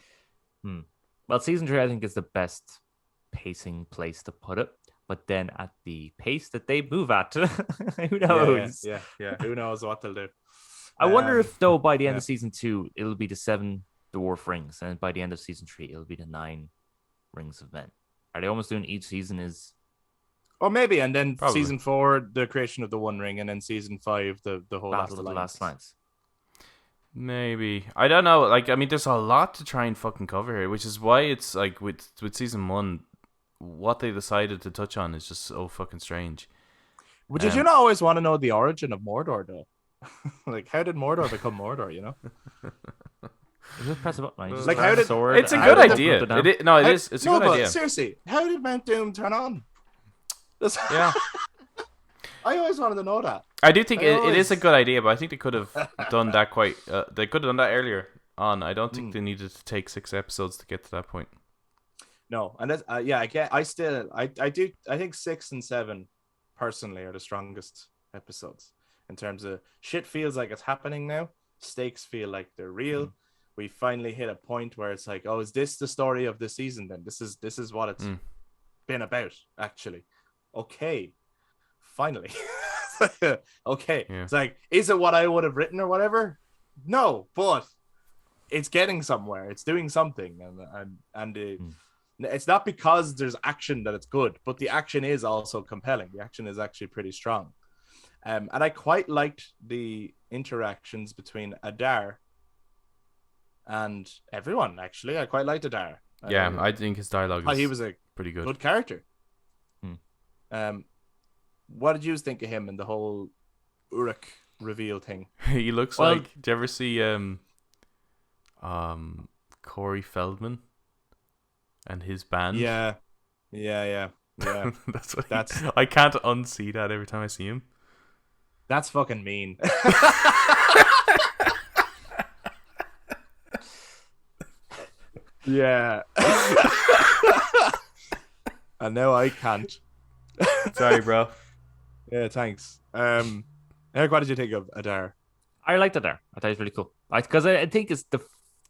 Well, season 3 I think is the best pacing place to put it. But then at the pace that they move at, who knows? Yeah. Who knows what they'll do? I wonder if, though, by the end of season 2, it'll be the 7 dwarf rings, and by the end of season 3, it'll be the 9 rings of men. Are they almost doing each season is? Or maybe, and then Probably. season 4, the creation of the One Ring, and then season 5, the whole Battle of the Last Lines. Maybe. I don't know. Like, I mean, there's a lot to try and fucking cover here, which is why it's like with season 1. What they decided to touch on is just so fucking strange. Well, did you not always want to know the origin of Mordor, though? Like, how did Mordor become Mordor, you know? You just press a button. You just like, grab how did... a sword. It's a good idea. It's a good idea. Seriously, how did Mount Doom turn on? Yeah. I always wanted to know that. I do think it is a good idea, but I think they could have done that they could have done that earlier on. I don't think they needed to take 6 episodes to get to that point. No, and that's I think 6 and 7 personally are the strongest episodes in terms of shit feels like it's happening now. Stakes feel like they're real. We finally hit a point where it's like, oh, is this the story of the season then? This is what it's been about, actually. Okay. Finally. Okay. Yeah. It's like, is it what I would have written or whatever? No, but it's getting somewhere. It's doing something, and it's not because there's action that it's good, but the action is also compelling. The action is actually pretty strong. And I quite liked the interactions between Adar and everyone, actually. I quite liked Adar. I think his dialogue is he was a pretty good character. What did you think of him and the whole Uruk reveal thing? He looks like... Do you ever see Corey Feldman? And his band. Yeah. That's I can't unsee that every time I see him. That's fucking mean. Yeah. I know I can't. Sorry, bro. Yeah, thanks. Eric, what did you think of Adar? I liked Adar. I thought it was really cool. Because I think it's the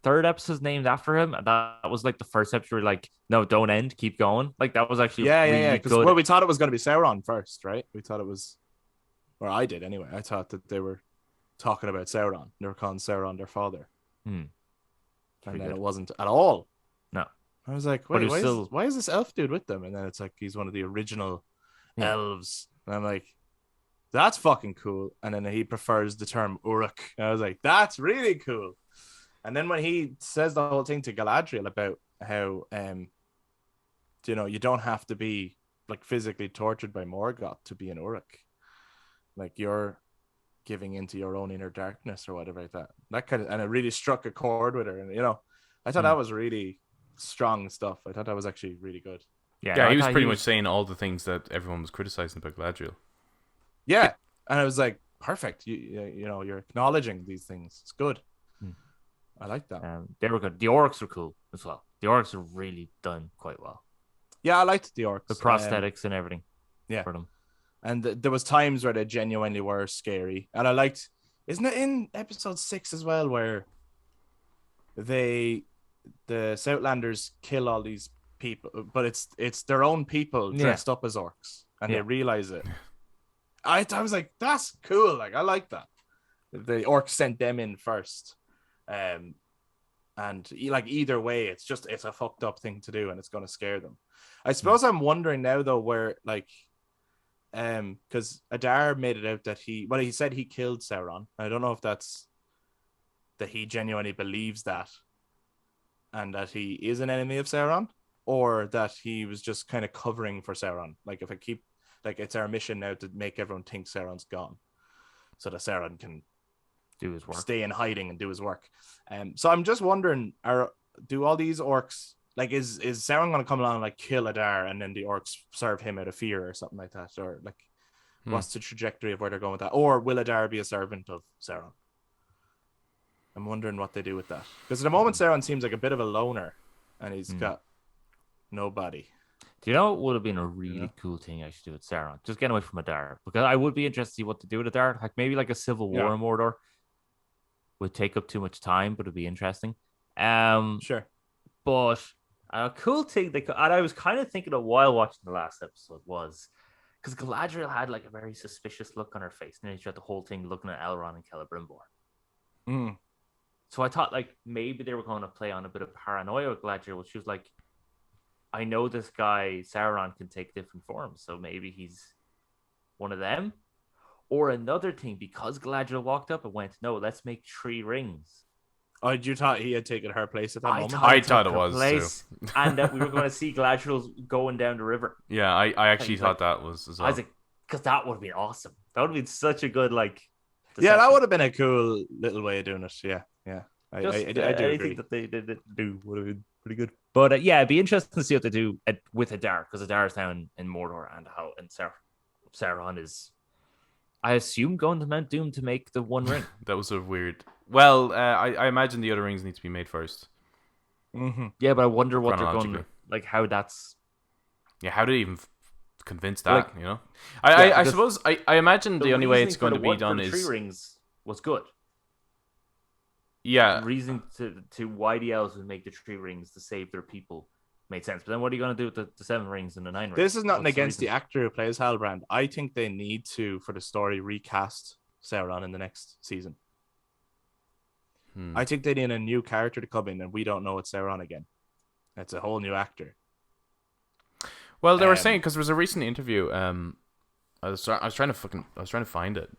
3rd episode's named after him. And that was like the first episode. Like, no, don't end, keep going. Like, that was actually really good. Well, we thought it was going to be Sauron first, right? We thought it was, or I did anyway. I thought that they were talking about Sauron. They were calling Sauron their father, and then it wasn't at all. No, I was like, wait, why is this elf dude with them? And then it's like he's one of the original elves, and I'm like, that's fucking cool. And then he prefers the term Uruk. And I was like, that's really cool. And then when he says the whole thing to Galadriel about how, you don't have to be like physically tortured by Morgoth to be an Uruk. Like you're giving into your own inner darkness or whatever like that. That kind of, and it really struck a chord with her. And I thought that was really strong stuff. I thought that was actually really good. Yeah, he was pretty much saying all the things that everyone was criticizing about Galadriel. Yeah, and I was like, perfect. You're acknowledging these things. It's good. I like that. They were good. The orcs were cool as well. The orcs are really done quite well. Yeah, I liked the orcs. The prosthetics and everything. Yeah. For them. And there was times where they genuinely were scary. And I liked Isn't it in episode 6 as well, where the Southlanders kill all these people, but it's their own people dressed up as orcs, and they realize it. I was like, that's cool. Like, I like that. The orcs sent them in first, and like either way, it's a fucked up thing to do, and it's going to scare them. I suppose I'm wondering now though, where like, because Adar made it out that he said he killed Sauron. I don't know if that's that he genuinely believes that, and that he is an enemy of Sauron, or that he was just kind of covering for Sauron. Like, if I keep, like, it's our mission now to make everyone think Sauron's gone, so that Sauron can do his work, stay in hiding and do his work. So I'm just wondering, do all these orcs, like, is Sauron going to come along and like kill Adar, and then the orcs serve him out of fear or something like that, or like, what's the trajectory of where they're going with that, or will Adar be a servant of Sauron? I'm wondering what they do with that, because at the moment Sauron seems like a bit of a loner, and he's got nobody. Do you know what would have been a really cool thing I should do with Sauron? Just get away from Adar, because I would be interested to see what to do with Adar. Like, maybe like a civil war in Mordor would take up too much time, but it'd be interesting. Sure. But a cool thing and I was kind of thinking while watching the last episode was, because Galadriel had like a very suspicious look on her face, and then she had the whole thing looking at Elrond and Celebrimbor. So I thought like maybe they were going to play on a bit of paranoia with Galadriel, which was like, I know this guy Sauron can take different forms, so maybe he's one of them. Or another thing, because Galadriel walked up and went, no, let's make 3 rings. Oh, you thought he had taken her place at that moment? I thought it was too. And that we were going to see Galadriel going down the river. Yeah, I actually thought that was as well. I was like, because that would have been awesome. That would have been such a good, like... Yeah, that would have been a cool little way of doing it. Yeah. I do anything that they did do would have been pretty good. But it'd be interesting to see what they do with Adar, because Adar is now in Mordor, and Sauron is, I assume, going to Mount Doom to make the One Ring. That was a weird... Well, I imagine the other rings need to be made first. Yeah, but I wonder what they're going to... Like, how that's... Yeah, how do they even convince that, you know? I suppose... I imagine the only way it's going to be done is... 3 rings was good. Yeah. The reason to why the elves would make the 3 rings to save their people made sense. But then what are you going to do with the 7 rings and the 9 rings? This is nothing against the actor who plays Halbrand. I think they need to, for the story, recast Sauron in the next season. I think they need a new character to come in, and we don't know it's Sauron again. It's a whole new actor. Well, they were saying, because there was a recent interview. I was trying to find it,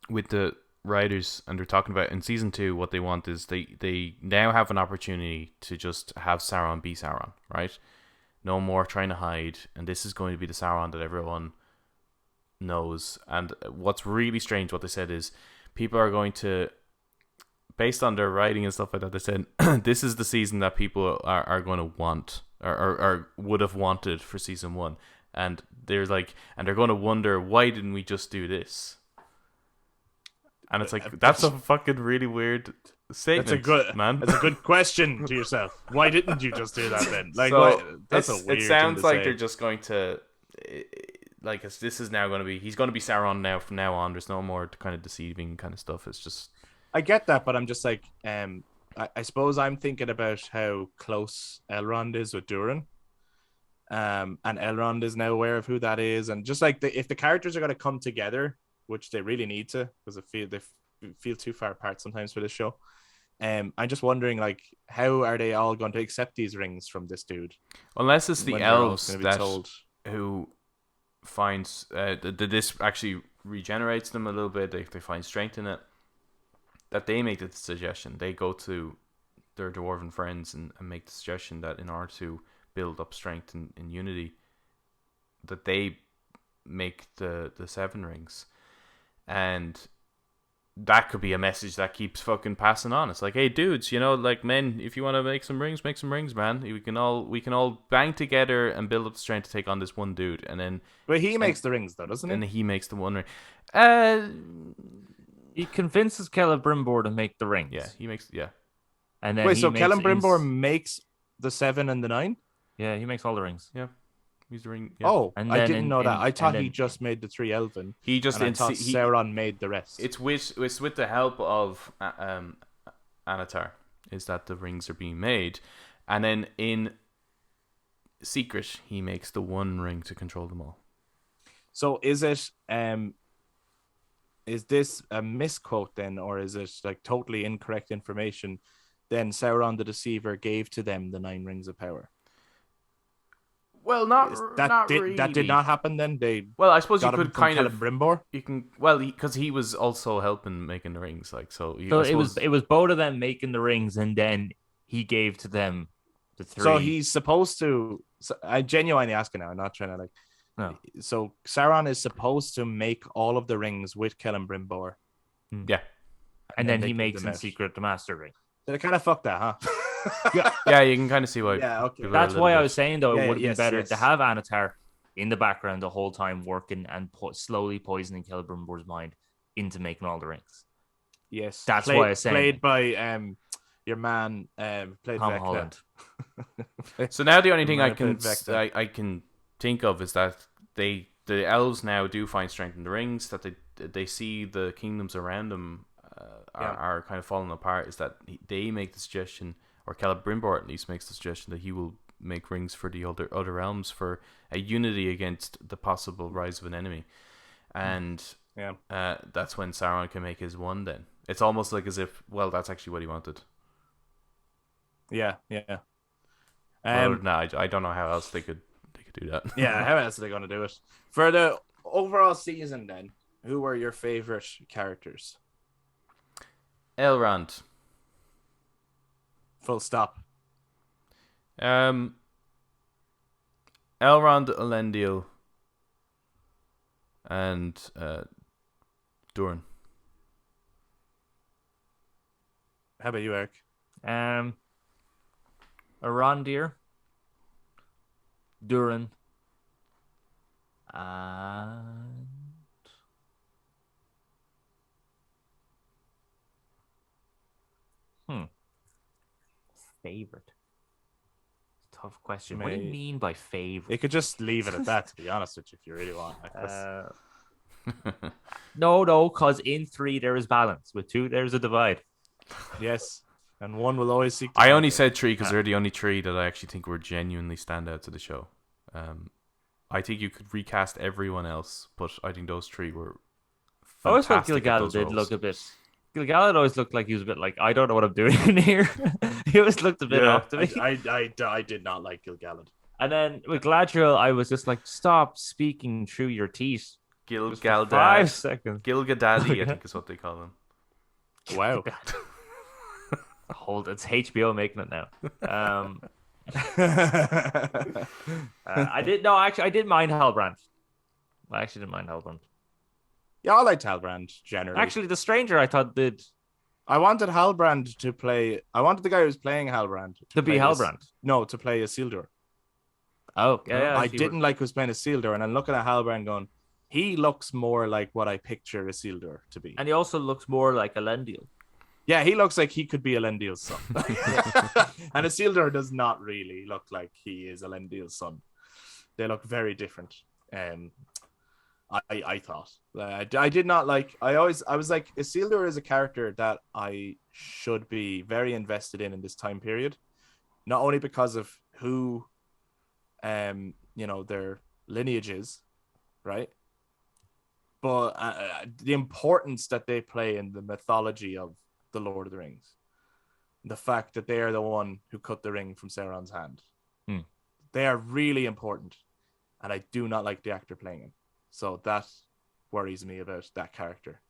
with the writers, and they're talking about in season 2 what they want is they now have an opportunity to just have Sauron be Sauron, right? No more trying to hide, and this is going to be the Sauron that everyone knows. And what's really strange, what they said is, people are going to, based on their writing and stuff like that, they said this is the season that people are going to want, or would have wanted for season 1, and they're going to wonder, why didn't we just do this? And it's like, that's a fucking really weird statement. That's a good question to yourself. Why didn't you just do that then? Like, that's a weird. It sounds like say. They're just going to, like, this is now going to be, he's going to be Sauron now from now on. There's no more kind of deceiving kind of stuff. It's just, I get that, but I'm just like, I suppose I'm thinking about how close Elrond is with Durin. And Elrond is now aware of who that is, and just like if the characters are going to come together, which they really need to, because they feel too far apart sometimes for this show. I'm just wondering, like, how are they all going to accept these rings from this dude? Unless it's the elves who finds this actually regenerates them a little bit. They find strength in it. That they make the suggestion. They go to their dwarven friends and make the suggestion that in order to build up strength and unity, that they make the 7 rings. And that could be a message that keeps fucking passing on. It's like, hey dudes, like, men, if you want to make some rings, man. We can all bang together and build up the strength to take on this one dude. And then, but he makes the rings though, doesn't he? And he makes the one ring. He convinces Celebrimbor to make the rings. Yeah, he makes. Yeah. And then so Celebrimbor makes the 7 and the 9. Yeah, he makes all the rings. Yeah. He's the ring. Yeah. Oh, And I then didn't know that. I thought he then- just made the 3 elven. He just and I thought Sauron made the rest. It's with the help of Anatar is that the rings are being made, and then in secret he makes the one ring to control them all. So is it is this a misquote then, or is it like totally incorrect information? Then Sauron the Deceiver gave to them the 9 rings of power. Well, That really. did not happen. Then they Well, I suppose you got him could from kind of Celebrimbor. you can because he was also helping making the rings, like so. So it was both of them making the rings, and then he gave to them the 3. So he's supposed to. I genuinely asking now. I'm not trying to like. No. So Sauron is supposed to make all of the rings with Celebrimbor. Yeah. and then he they makes give them in out. secret the Master Ring. They kind of fucked that, huh? Yeah, you can kind of see why. Yeah, okay. people are a That's little why I bit- was saying though Yeah, it would have yes, been better yes. to have Anatar in the background the whole time working and slowly poisoning Celebrimbor's mind into making all the rings. Yes, That's why I was saying played by your man played Tom Vecna. Holland. So now the only thing Might I have can played Vecna. I can think of is that the elves now do find strength in the rings. That they see the kingdoms around them are kind of falling apart. Is that they make the suggestion, or Celebrimbor at least makes the suggestion that he will make rings for the other realms for a unity against the possible rise of an enemy, and that's when Sauron can make his one. Then it's almost like as if that's actually what he wanted. Yeah. No, I don't know how else they could do that. Yeah, how else are they going to do it? For the overall season, then, who were your favorite characters? Elrond. Full stop. Elrond, Elendil, and Durin. How about you, Eric? Arondir, Durin, and favorite. Tough question. What do you mean by favorite? You could just leave it at that, to be honest with you, if you really want. No, because in 3 there is balance. With 2 there's a divide. Yes, and one will always seek. I only said 3 because they're the only 3 that I actually think were genuinely stand out to the show. I think you could recast everyone else, but I think those 3 were I always thought fantastic at Gil-galad those did roles. look a bit. Gil-galad always looked like he was a bit like, I don't know what I'm doing in here. He always looked a bit off to me. I did not like Gil-galad. And then with Galadriel, I was just like, stop speaking through your teeth. Just for Gil-galad. 5 seconds. Gil-gadaddy, I think is what they call him. Wow. Hold, it's HBO making it now. I did mind Halbrand. I actually didn't mind Halbrand. Yeah, I liked Halbrand generally. Actually, the stranger I thought did I wanted Halbrand to play. I wanted the guy who was playing Halbrand to be play Halbrand. to play Isildur. Oh, yeah. I didn't like who was playing Isildur, and I'm looking at Halbrand going, he looks more like what I picture Isildur to be. And he also looks more like Elendil. Yeah, he looks like he could be Elendil's son. And Isildur does not really look like he is Elendil's son. They look very different. I thought. I did not like. I was like, Isildur is a character that I should be very invested in this time period, not only because of who, their lineage is, right, but the importance that they play in the mythology of the Lord of the Rings, the fact that they are the one who cut the ring from Sauron's hand. They are really important, and I do not like the actor playing him. So that worries me about that character.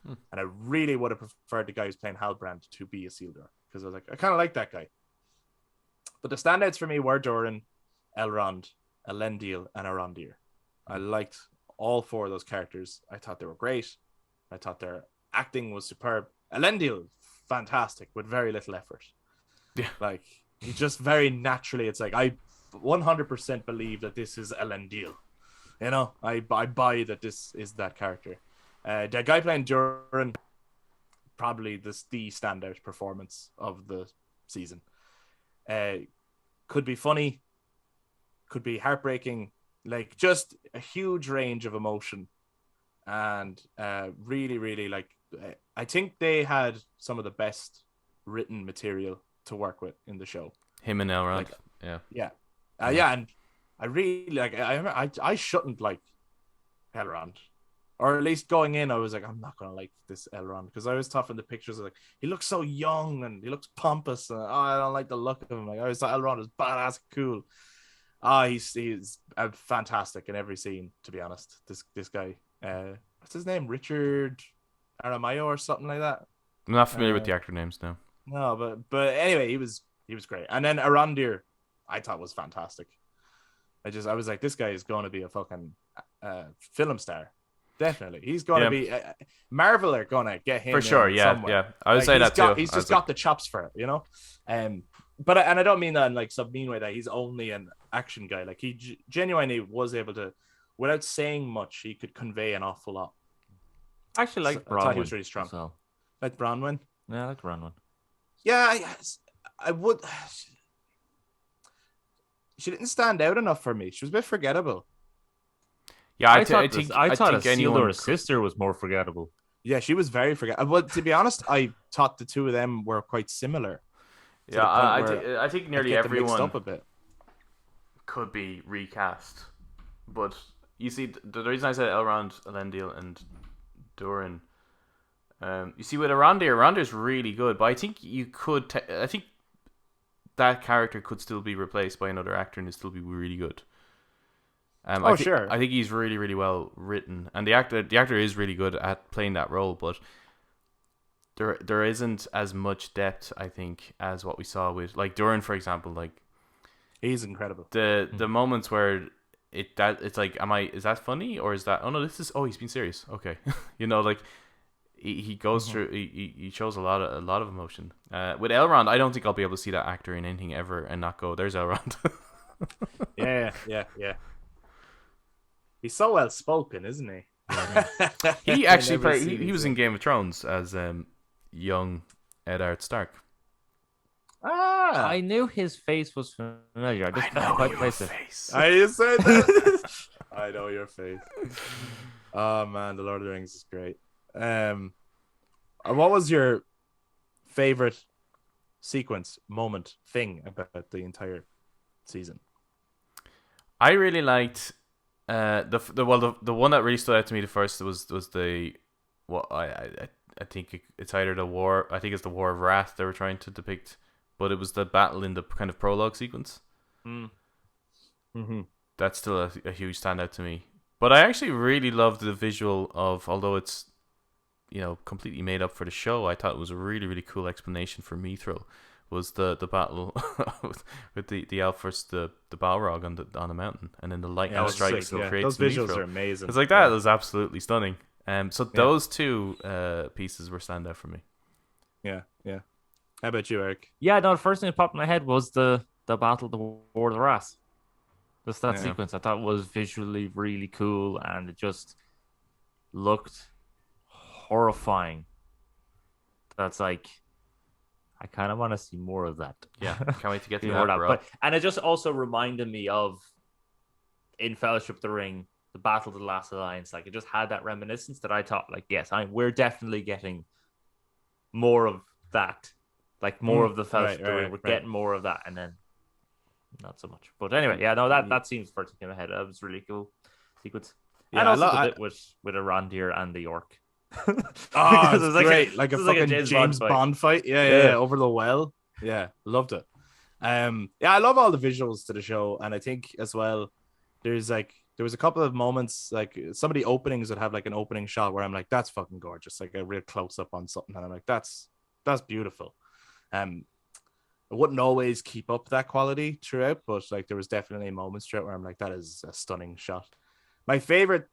And I really would have preferred the guy who's playing Halbrand to be Isildur, because I was like, I kind of like that guy. But the standouts for me were Durin, Elrond, Elendil, and Arondir. I liked all 4 of those characters. I thought they were great. I thought their acting was superb. Elendil, fantastic, with very little effort. Yeah. Like, he just very naturally, it's like, I 100% believe that this is Elendil. I buy that this is that character. The guy playing Durin, probably the standout performance of the season. Could be funny, could be heartbreaking, like just a huge range of emotion, and really, really like. I think they had some of the best written material to work with in the show. Him and Elrond. Like, Yeah. yeah, yeah, and I really like. I shouldn't like Elrond, or at least going in, I was like, I'm not gonna like this Elrond because I was tough in the pictures. Like, he looks so young and he looks pompous, and I don't like the look of him. Like, I always thought Elrond was badass, cool. He's fantastic in every scene. To be honest, this guy, what's his name, Richard Aramayo or something like that. I'm not familiar with the actor names now. No, but anyway, he was great. And then Arondir, I thought was fantastic. I was like, this guy is going to be a fucking film star. Definitely, he's going to be. Marvel are going to get him for sure. Yeah, somewhere. yeah. I would say that too. He's just got the chops for it, you know. But I don't mean that in like some mean way that he's only an action guy. Like he genuinely was able to, without saying much, he could convey an awful lot. I actually like Bronwyn. I thought he was really strong. So. Like Bronwyn. Yeah, I like Bronwyn. Yeah, I would. She didn't stand out enough for me. She was a bit forgettable. Yeah, I thought Isildur's sister was more forgettable. Yeah, she was very forgettable. Well, to be honest, I thought the two of them were quite similar. Yeah, I think nearly everyone up a bit. could be recast. But you see, the reason I said Elrond, Elendil, and Durin, you see with Arondir's really good, but I think you could. I think that character could still be replaced by another actor and it'd still be really good. Sure. I think he's really, really well written, and the actor is really good at playing that role. But there isn't as much depth, I think, as what we saw with like Durin, for example. Like he's incredible. The moments where it's like, is that funny or is that he's being serious? Okay, you know, like he goes through he shows a lot of emotion. With Elrond, I don't think I'll be able to see that actor in anything ever and not go, there's Elrond. yeah. He's so well spoken, isn't he? He actually played. He was in Game of Thrones as young Eddard Stark. I knew his face was familiar. I just couldn't quite place it. I said that. I know your face. Oh man, the Lord of the Rings is great. What was your favorite sequence, moment, thing about the entire season? I really liked the one that really stood out to me the first was the I think it's either the war, I think it's the War of Wrath they were trying to depict, but it was the battle in the kind of prologue sequence. That's still a huge standout to me. But I actually really loved the visual of, although it's, you know, completely made up for the show, I thought it was a really, really cool explanation for Mithril. Was the battle with the elf versus the Balrog on the mountain, and then the lightning strikes and creates those visuals Mithril. are amazing. It's like that was absolutely stunning. So those two pieces were standout for me. Yeah. How about you, Eric? Yeah, no, the first thing that popped in my head was the battle, the War of the Wrath. Just that sequence, I thought was visually really cool, and it just looked horrifying. That's like, I kind of want to see more of that. Yeah, can't wait to get to more that, bro. And it just also reminded me of, in Fellowship of the Ring, the Battle of the Last Alliance. Like, it just had that reminiscence that I thought, like, yes, we're definitely getting more of that. Like, more of the Fellowship of the Ring. We're getting more of that, and then not so much. But anyway, that seems first in my head. That was really cool sequence. Yeah, and also the bit with Arondir and the Orc. It's great, like a fucking James Bond fight. Yeah, over the well. Yeah, loved it. I love all the visuals to the show, and I think as well, there was a couple of moments, like some of the openings that have like an opening shot where I'm like, that's fucking gorgeous, like a real close up on something, and I'm like, that's beautiful. I wouldn't always keep up that quality throughout, but like there was definitely moments throughout where I'm like, that is a stunning shot. My favorite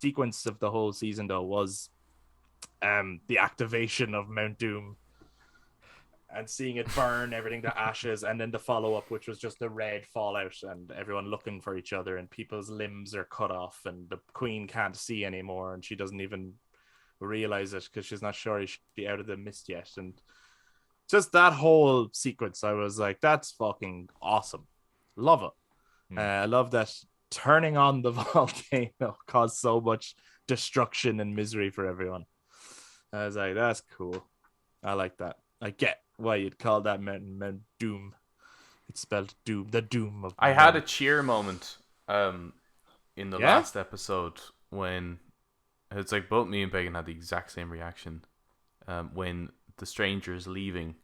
sequence of the whole season though was the activation of Mount Doom and seeing it burn everything to ashes, and then the follow-up, which was just the red fallout and everyone looking for each other, and people's limbs are cut off and the queen can't see anymore, and she doesn't even realize it because she's not sure she's out of the mist yet. And just that whole sequence, I was like, that's fucking awesome. Love it. I love that turning on the volcano caused so much destruction and misery for everyone. I was like, that's cool. I like that. I get why you'd call that Mount Doom. It's spelled Doom, the Doom of. I had a cheer moment in the Yeah? last episode when it's like both me and Megan had the exact same reaction when the stranger is leaving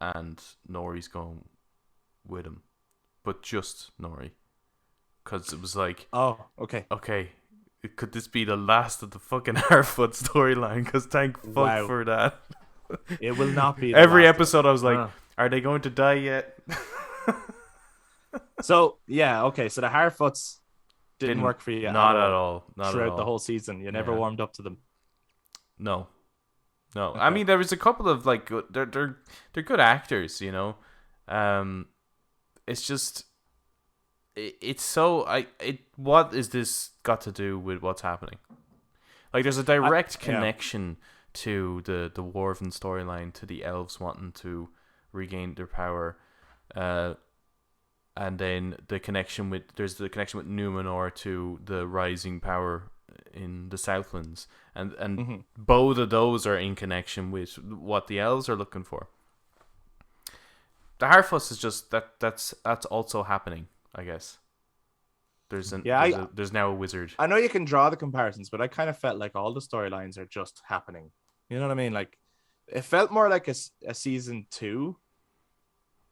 and Nori's going with him, but just Nori, because it was like, Oh, okay. could this be the last of the fucking Harfoot storyline? Because thank fuck Wow. for that. It will not be. Every last episode, I was like, Huh. are they going to die yet? So yeah, okay. So the Harfoots didn't work for you. Not at all. Not throughout at all. the whole season. You never Yeah. warmed up to them. No. Okay. I mean, there was a couple of like good, they're good actors, you know. It's just it's so what is this got to do with what's happening? Like, there's a direct connection to the Dwarven storyline, to the elves wanting to regain their power, and then there's the connection with Numenor to the rising power in the Southlands, and both of those are in connection with what the elves are looking for. The Harfoots is just that's also happening, I guess. There's now a wizard. I know you can draw the comparisons, but I kind of felt like all the storylines are just happening. You know what I mean? Like, it felt more like a season 2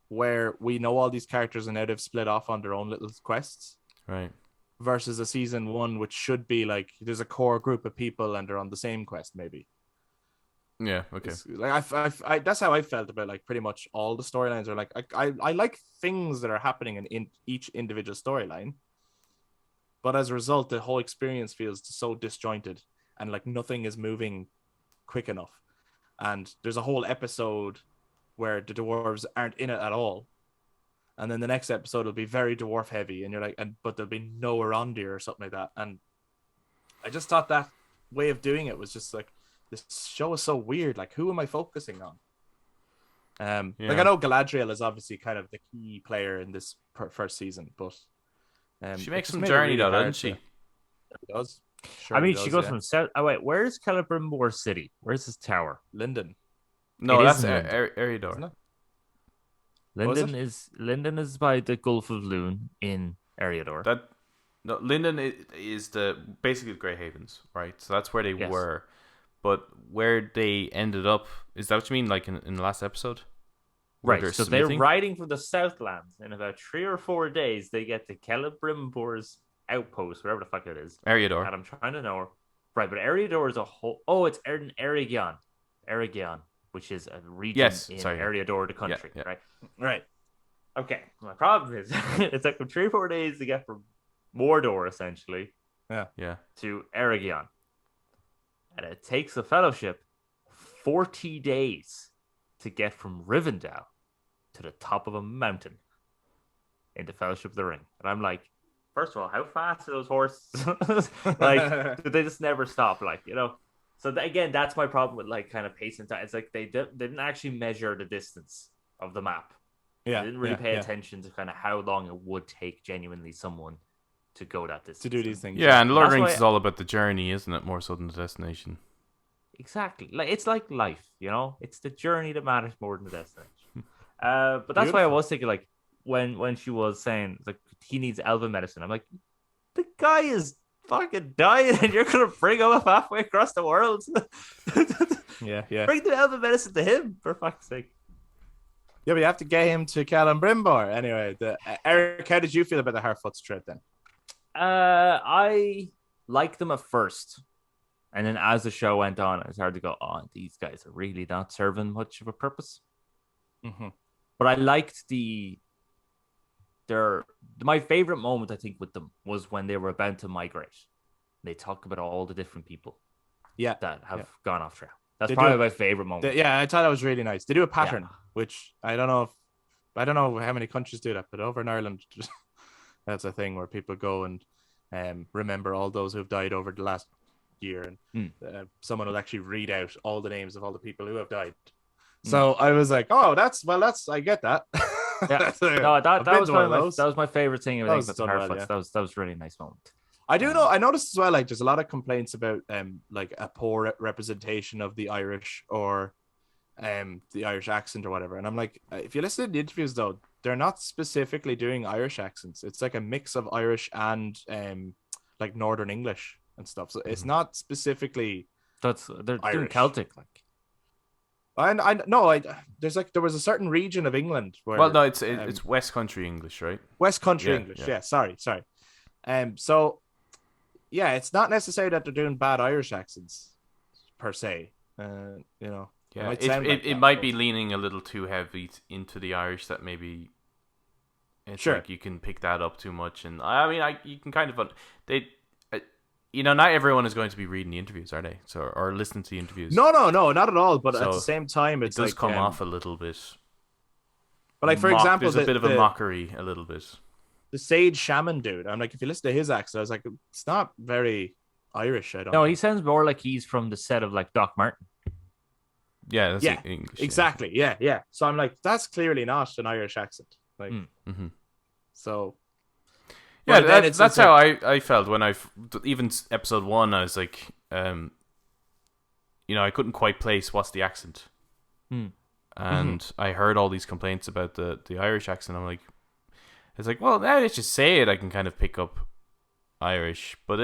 where we know all these characters and now they've split off on their own little quests. Right. Versus a season 1, which should be like there's a core group of people and they're on the same quest, maybe. Yeah. Okay. Like I that's how I felt about like pretty much all the storylines are like I like things that are happening in each individual storyline, but as a result, the whole experience feels so disjointed and like nothing is moving quick enough. And there's a whole episode where the dwarves aren't in it at all. And then the next episode will be very dwarf heavy, and you're like, but there'll be no Arondir or something like that. And I just thought that way of doing it was just like, this show is so weird. Like, who am I focusing on? Like, I know Galadriel is obviously kind of the key player in this first season, but she makes some journey though, doesn't she? She does. Sure, I mean, she goes from south. Oh wait, where's Celebrimbor City? Where's his tower? Linden. No, that's Eriador. Linden is by the Gulf of Loon in Eriador. Linden is basically the Grey Havens, right? So that's where they were, but where they ended up, is that what you mean? Like in the last episode, right? So they're riding from the Southlands. In about 3 or 4 days, they get to Celebrimbor's outpost, whatever the fuck it is. Eriador. And I'm trying to know. Right, but Eriador is a whole. Oh, it's Erigion, which is a region in Eriador, the country, right? Right. Okay. My problem is it's like 3 or 4 days to get from Mordor, essentially, to Erigion, and it takes the Fellowship 40 days to get from Rivendell to the top of a mountain in the Fellowship of the Ring. And I'm like, first of all, how fast are those horses? Like, they just never stop, like, you know? So again, that's my problem with like kind of pacing time. It's like they didn't actually measure the distance of the map. Yeah, they didn't really pay attention to kind of how long it would take genuinely someone to go that distance. To do these things. Yeah, and Lord of the Rings is all about the journey, isn't it? More so than the destination. Exactly. Like, it's like life, you know? It's the journey that matters more than the destination. But that's why I was thinking, like, when she was saying, like, he needs elven medicine, I'm like, the guy is fucking dying and you're going to bring him up halfway across the world. Yeah. Bring the elven medicine to him, for fuck's sake. Yeah, but you have to get him to Celebrimbor. Anyway, Eric, how did you feel about the Harfoots trip then? I liked them at first. And then as the show went on, it started to go, oh, these guys are really not serving much of a purpose. Mm-hmm. But I liked my favorite moment, I think, with them was when they were about to migrate. They talk about all the different people that have gone off trail. That's probably my favorite moment. I thought that was really nice. They do a pattern, which I don't know how many countries do that, but over in Ireland, that's a thing where people go and remember all those who've died over the last year, and someone will actually read out all the names of all the people who have died. So I was like, oh, that's I get that. Yeah. No, I've that been was to one of probably those. that was my favorite thing That about was the done well, Harfoots. yeah. That was a really nice moment. I do know. I noticed as well. Like, there's a lot of complaints about like a poor representation of the Irish or the Irish accent or whatever. And I'm like, if you listen to the interviews though, they're not specifically doing Irish accents. It's like a mix of Irish and like Northern English and stuff. So it's not specifically They're doing Irish. Celtic, like. And I no, there was a certain region of England where Well, no, it's West Country English, right? West Country Yeah, English. yeah. Yeah, sorry. So yeah, it's not necessary that they're doing bad Irish accents per se. You know, Yeah, might sound like it that, might but- be leaning a little too heavy into the Irish that maybe it's Sure. like you can pick that up too much. And I mean, you can kind of not everyone is going to be reading the interviews, are they? So or listening to the interviews. No, not at all. But at So the same time, it it's does like, come off a little bit. But like for example, there's a bit of a mockery, a little bit. the Sage Shaman dude. I'm like, if you listen to his accent, I was like, it's not very Irish. I don't. No, think. he sounds more like he's from the set of like Doc Martin. Yeah, that's Yeah, English. exactly. Yeah. So I'm like, that's clearly not an Irish accent. Like, Mm-hmm. so. Yeah, But then that's it's how like- I felt when even episode 1. I was like, I couldn't quite place what's the accent, and I heard all these complaints about the Irish accent. I'm like, it's like, well, now let's just say it. I can kind of pick up Irish, but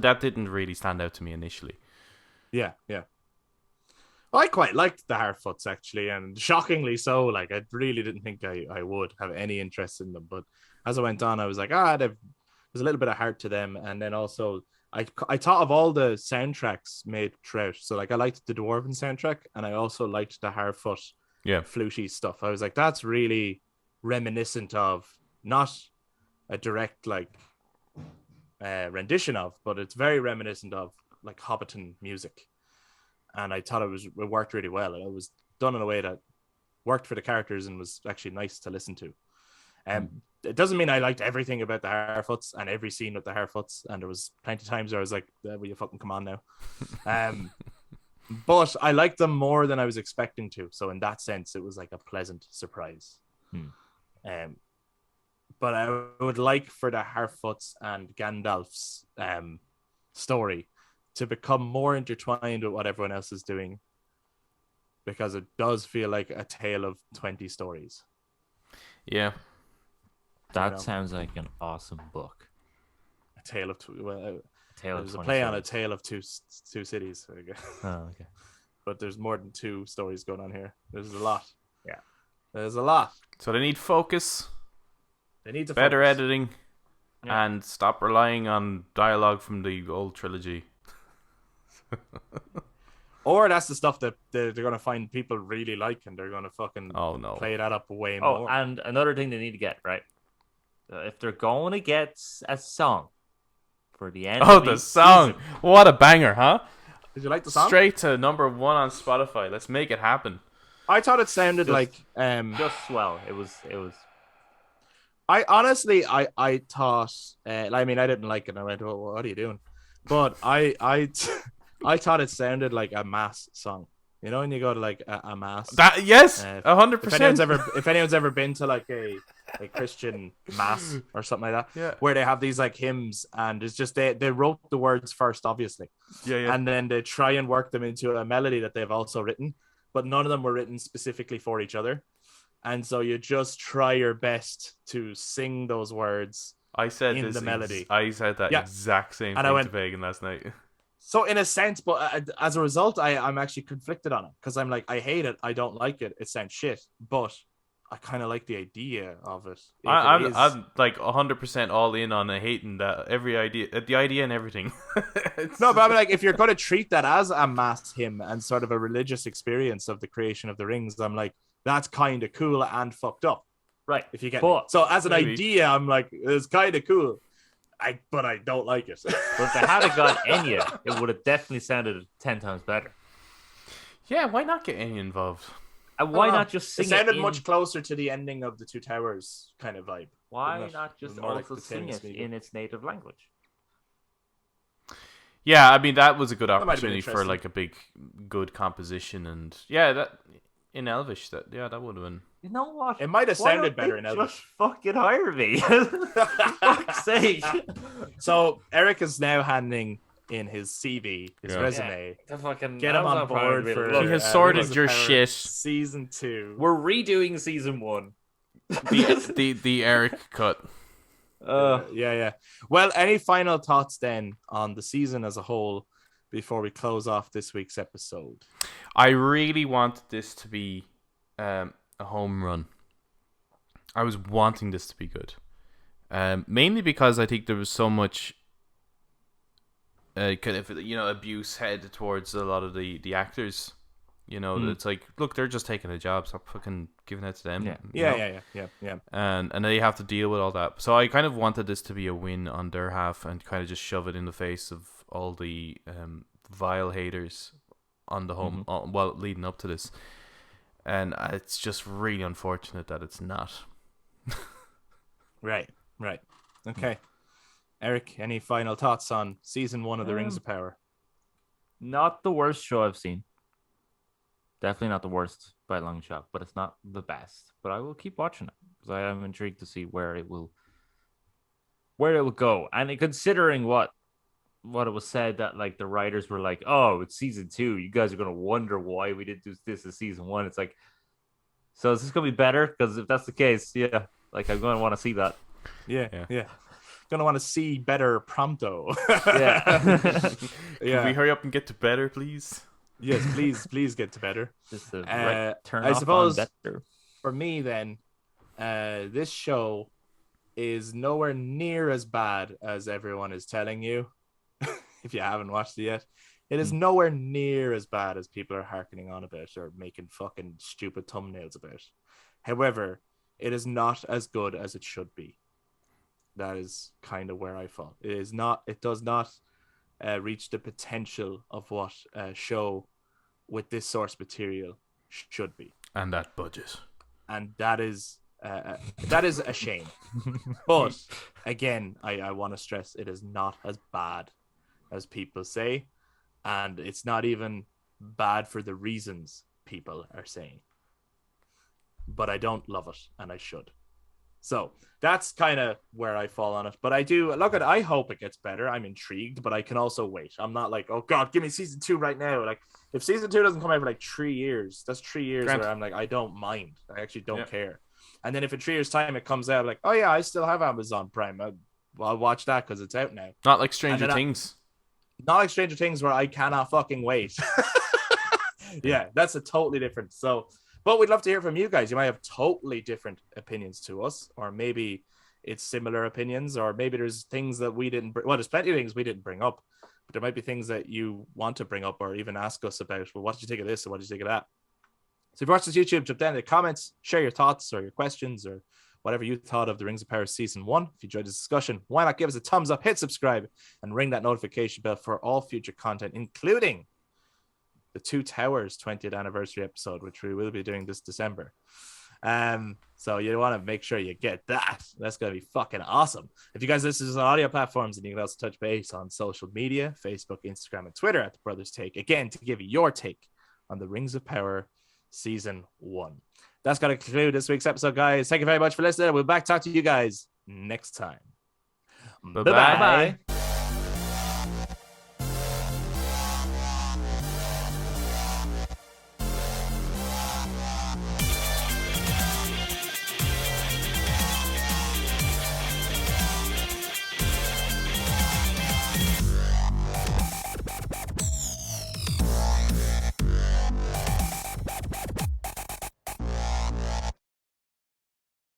that didn't really stand out to me initially. Yeah. I quite liked the Harfoots actually, and shockingly so. Like, I really didn't think I would have any interest in them, but as I went on, I was like, there's a little bit of heart to them, and then also I thought of all the soundtracks made throughout. So like, I liked the Dwarven soundtrack, and I also liked the Harfoot fluty stuff. I was like, that's really reminiscent of, not a direct like rendition of, but it's very reminiscent of like Hobbiton music. And I thought it worked really well. And it was done in a way that worked for the characters and was actually nice to listen to. It doesn't mean I liked everything about the Harfoots and every scene with the Harfoots. And there was plenty of times where I was like, will you fucking come on now? But I liked them more than I was expecting to. So in that sense, it was like a pleasant surprise. But I would like for the Harfoots and Gandalf's story to become more intertwined with what everyone else is doing, because it does feel like a tale of 20 stories. Yeah. That sounds like an awesome book. A tale of there's a 20 play on a stories. tale of two cities. I guess. Oh, okay. But there's more than 2 stories going on here. There's a lot. Yeah. There's a lot. So they need focus, They need to better focus. editing, and stop relying on dialogue from the old trilogy. Or that's the stuff that they're going to find people really like, and they're going to fucking Oh no. play that up way Oh, more. and another thing they need to get right. If they're going to get a song for the end. Oh, of the each song! season, What a banger, huh? Did you like the song? Straight to number 1 on Spotify. Let's make it happen. I thought it sounded like just swell. It was. I honestly I thought I mean, I didn't like it. I went, oh, what are you doing? But I thought it sounded like a mass song. You know, when you go to like a mass. That yes, If 100%. if anyone's ever been to like a Christian mass or something like that, Yeah. where they have these like hymns, and it's just they wrote the words first, obviously, Yeah. and then they try and work them into a melody that they've also written, but none of them were written specifically for each other, and so you just try your best to sing those words. I said in this the melody. I said that Yeah. exact same And thing I went- to Pagan last night. So in a sense, but as a result, I'm actually conflicted on it, because I'm like, I hate it, I don't like it, it sounds shit, but I kind of like the idea of it. If it is- I'm like 100% all in on hating that the idea and everything. No, but I mean, like, if you're going to treat that as a mass hymn and sort of a religious experience of the creation of the rings, I'm like, that's kind of cool and fucked up. Right. If you get But- me. So as an Maybe. idea, I'm like, it's kind of cool. But I don't like it. But if they had got Enya, it would have definitely sounded 10 times better. Yeah, why not get any involved? And why I don't know. not just sing It sounded it? much closer to the ending of the Two Towers kind of vibe. Why didn't it? not It just was more like also the sing Thames it Meagle. in its native language? Yeah, I mean that was a good might have been opportunity for interesting. like a big, good composition, and yeah, that in Elvish, that would have been You know what? It might have Why sounded don't they better in Elvish. just fucking hire me. For fuck's sake. So Eric is now handing in his CV, his Yeah. resume. The fucking Get him on board for. He has sorted Rings of your Power shit. Season 2. We're redoing season 1. The Eric cut. Yeah. Well, any final thoughts then on the season as a whole before we close off this week's episode? I really wanted this to be a home run. I was wanting this to be good. Mainly because I think there was so much kind of, abuse headed towards a lot of the actors. It's like, look, they're just taking a job. Stop fucking giving it to them. Yeah. And they have to deal with all that. So I kind of wanted this to be a win on their half and kind of just shove it in the face of all the vile haters on the home, leading up to this. And it's just really unfortunate that it's not. Right. Okay. Eric, any final thoughts on season 1 of The Rings of Power? Not the worst show I've seen. Definitely not the worst by a long shot, but it's not the best. But I will keep watching it because I am intrigued to see where it will go. And considering what it was said that like the writers were like, oh, it's season 2, you guys are gonna wonder why we didn't do this as season 1. It's like, so is this gonna be better? Because if that's the case, yeah, like I'm gonna want to see that. Yeah. Gonna want to see better pronto. Yeah. Can we hurry up and get to better, please? Yes, please get to better. Just turn I off suppose on better. For me then, this show is nowhere near as bad as everyone is telling you. If you haven't watched it yet, it is nowhere near as bad as people are harkening on about or making fucking stupid thumbnails about. However, it is not as good as it should be. That is kind of where I fall. It does not reach the potential of what a show with this source material should be. And that budget. And that is a shame. But again, I want to stress it is not as bad as people say, and it's not even bad for the reasons people are saying. But I don't love it, and I should. So that's kind of where I fall on it. But I hope it gets better. I'm intrigued, but I can also wait. I'm not like, oh God, give me season 2 right now. Like if season 2 doesn't come out for like 3 years, that's 3 years where I'm like, I don't mind. I actually don't care. And then if in 3 years time it comes out like, oh yeah, I still have Amazon Prime. I'll watch that because it's out now. Not like Stranger Things. Not like Stranger Things where I cannot fucking wait. Yeah, that's a totally different. So, but we'd love to hear from you guys. You might have totally different opinions to us, or maybe it's similar opinions, or maybe there's things that we didn't. Well, there's plenty of things we didn't bring up, but there might be things that you want to bring up or even ask us about. Well, what did you think of this, or what did you think of that? So if you watch this YouTube, jump down in the comments, share your thoughts or your questions or whatever you thought of the Rings of Power Season 1. If you enjoyed this discussion, why not give us a thumbs up, hit subscribe, and ring that notification bell for all future content, including the Two Towers 20th anniversary episode, which we will be doing this December. So you want to make sure you get that. That's going to be fucking awesome. If you guys listen to us on audio platforms, and you can also touch base on social media, Facebook, Instagram, and Twitter at The Brothers Take, again, to give you your take on the Rings of Power Season 1. That's going to conclude this week's episode, guys. Thank you very much for listening. We'll back talk to you guys next time. Bye-bye. Bye.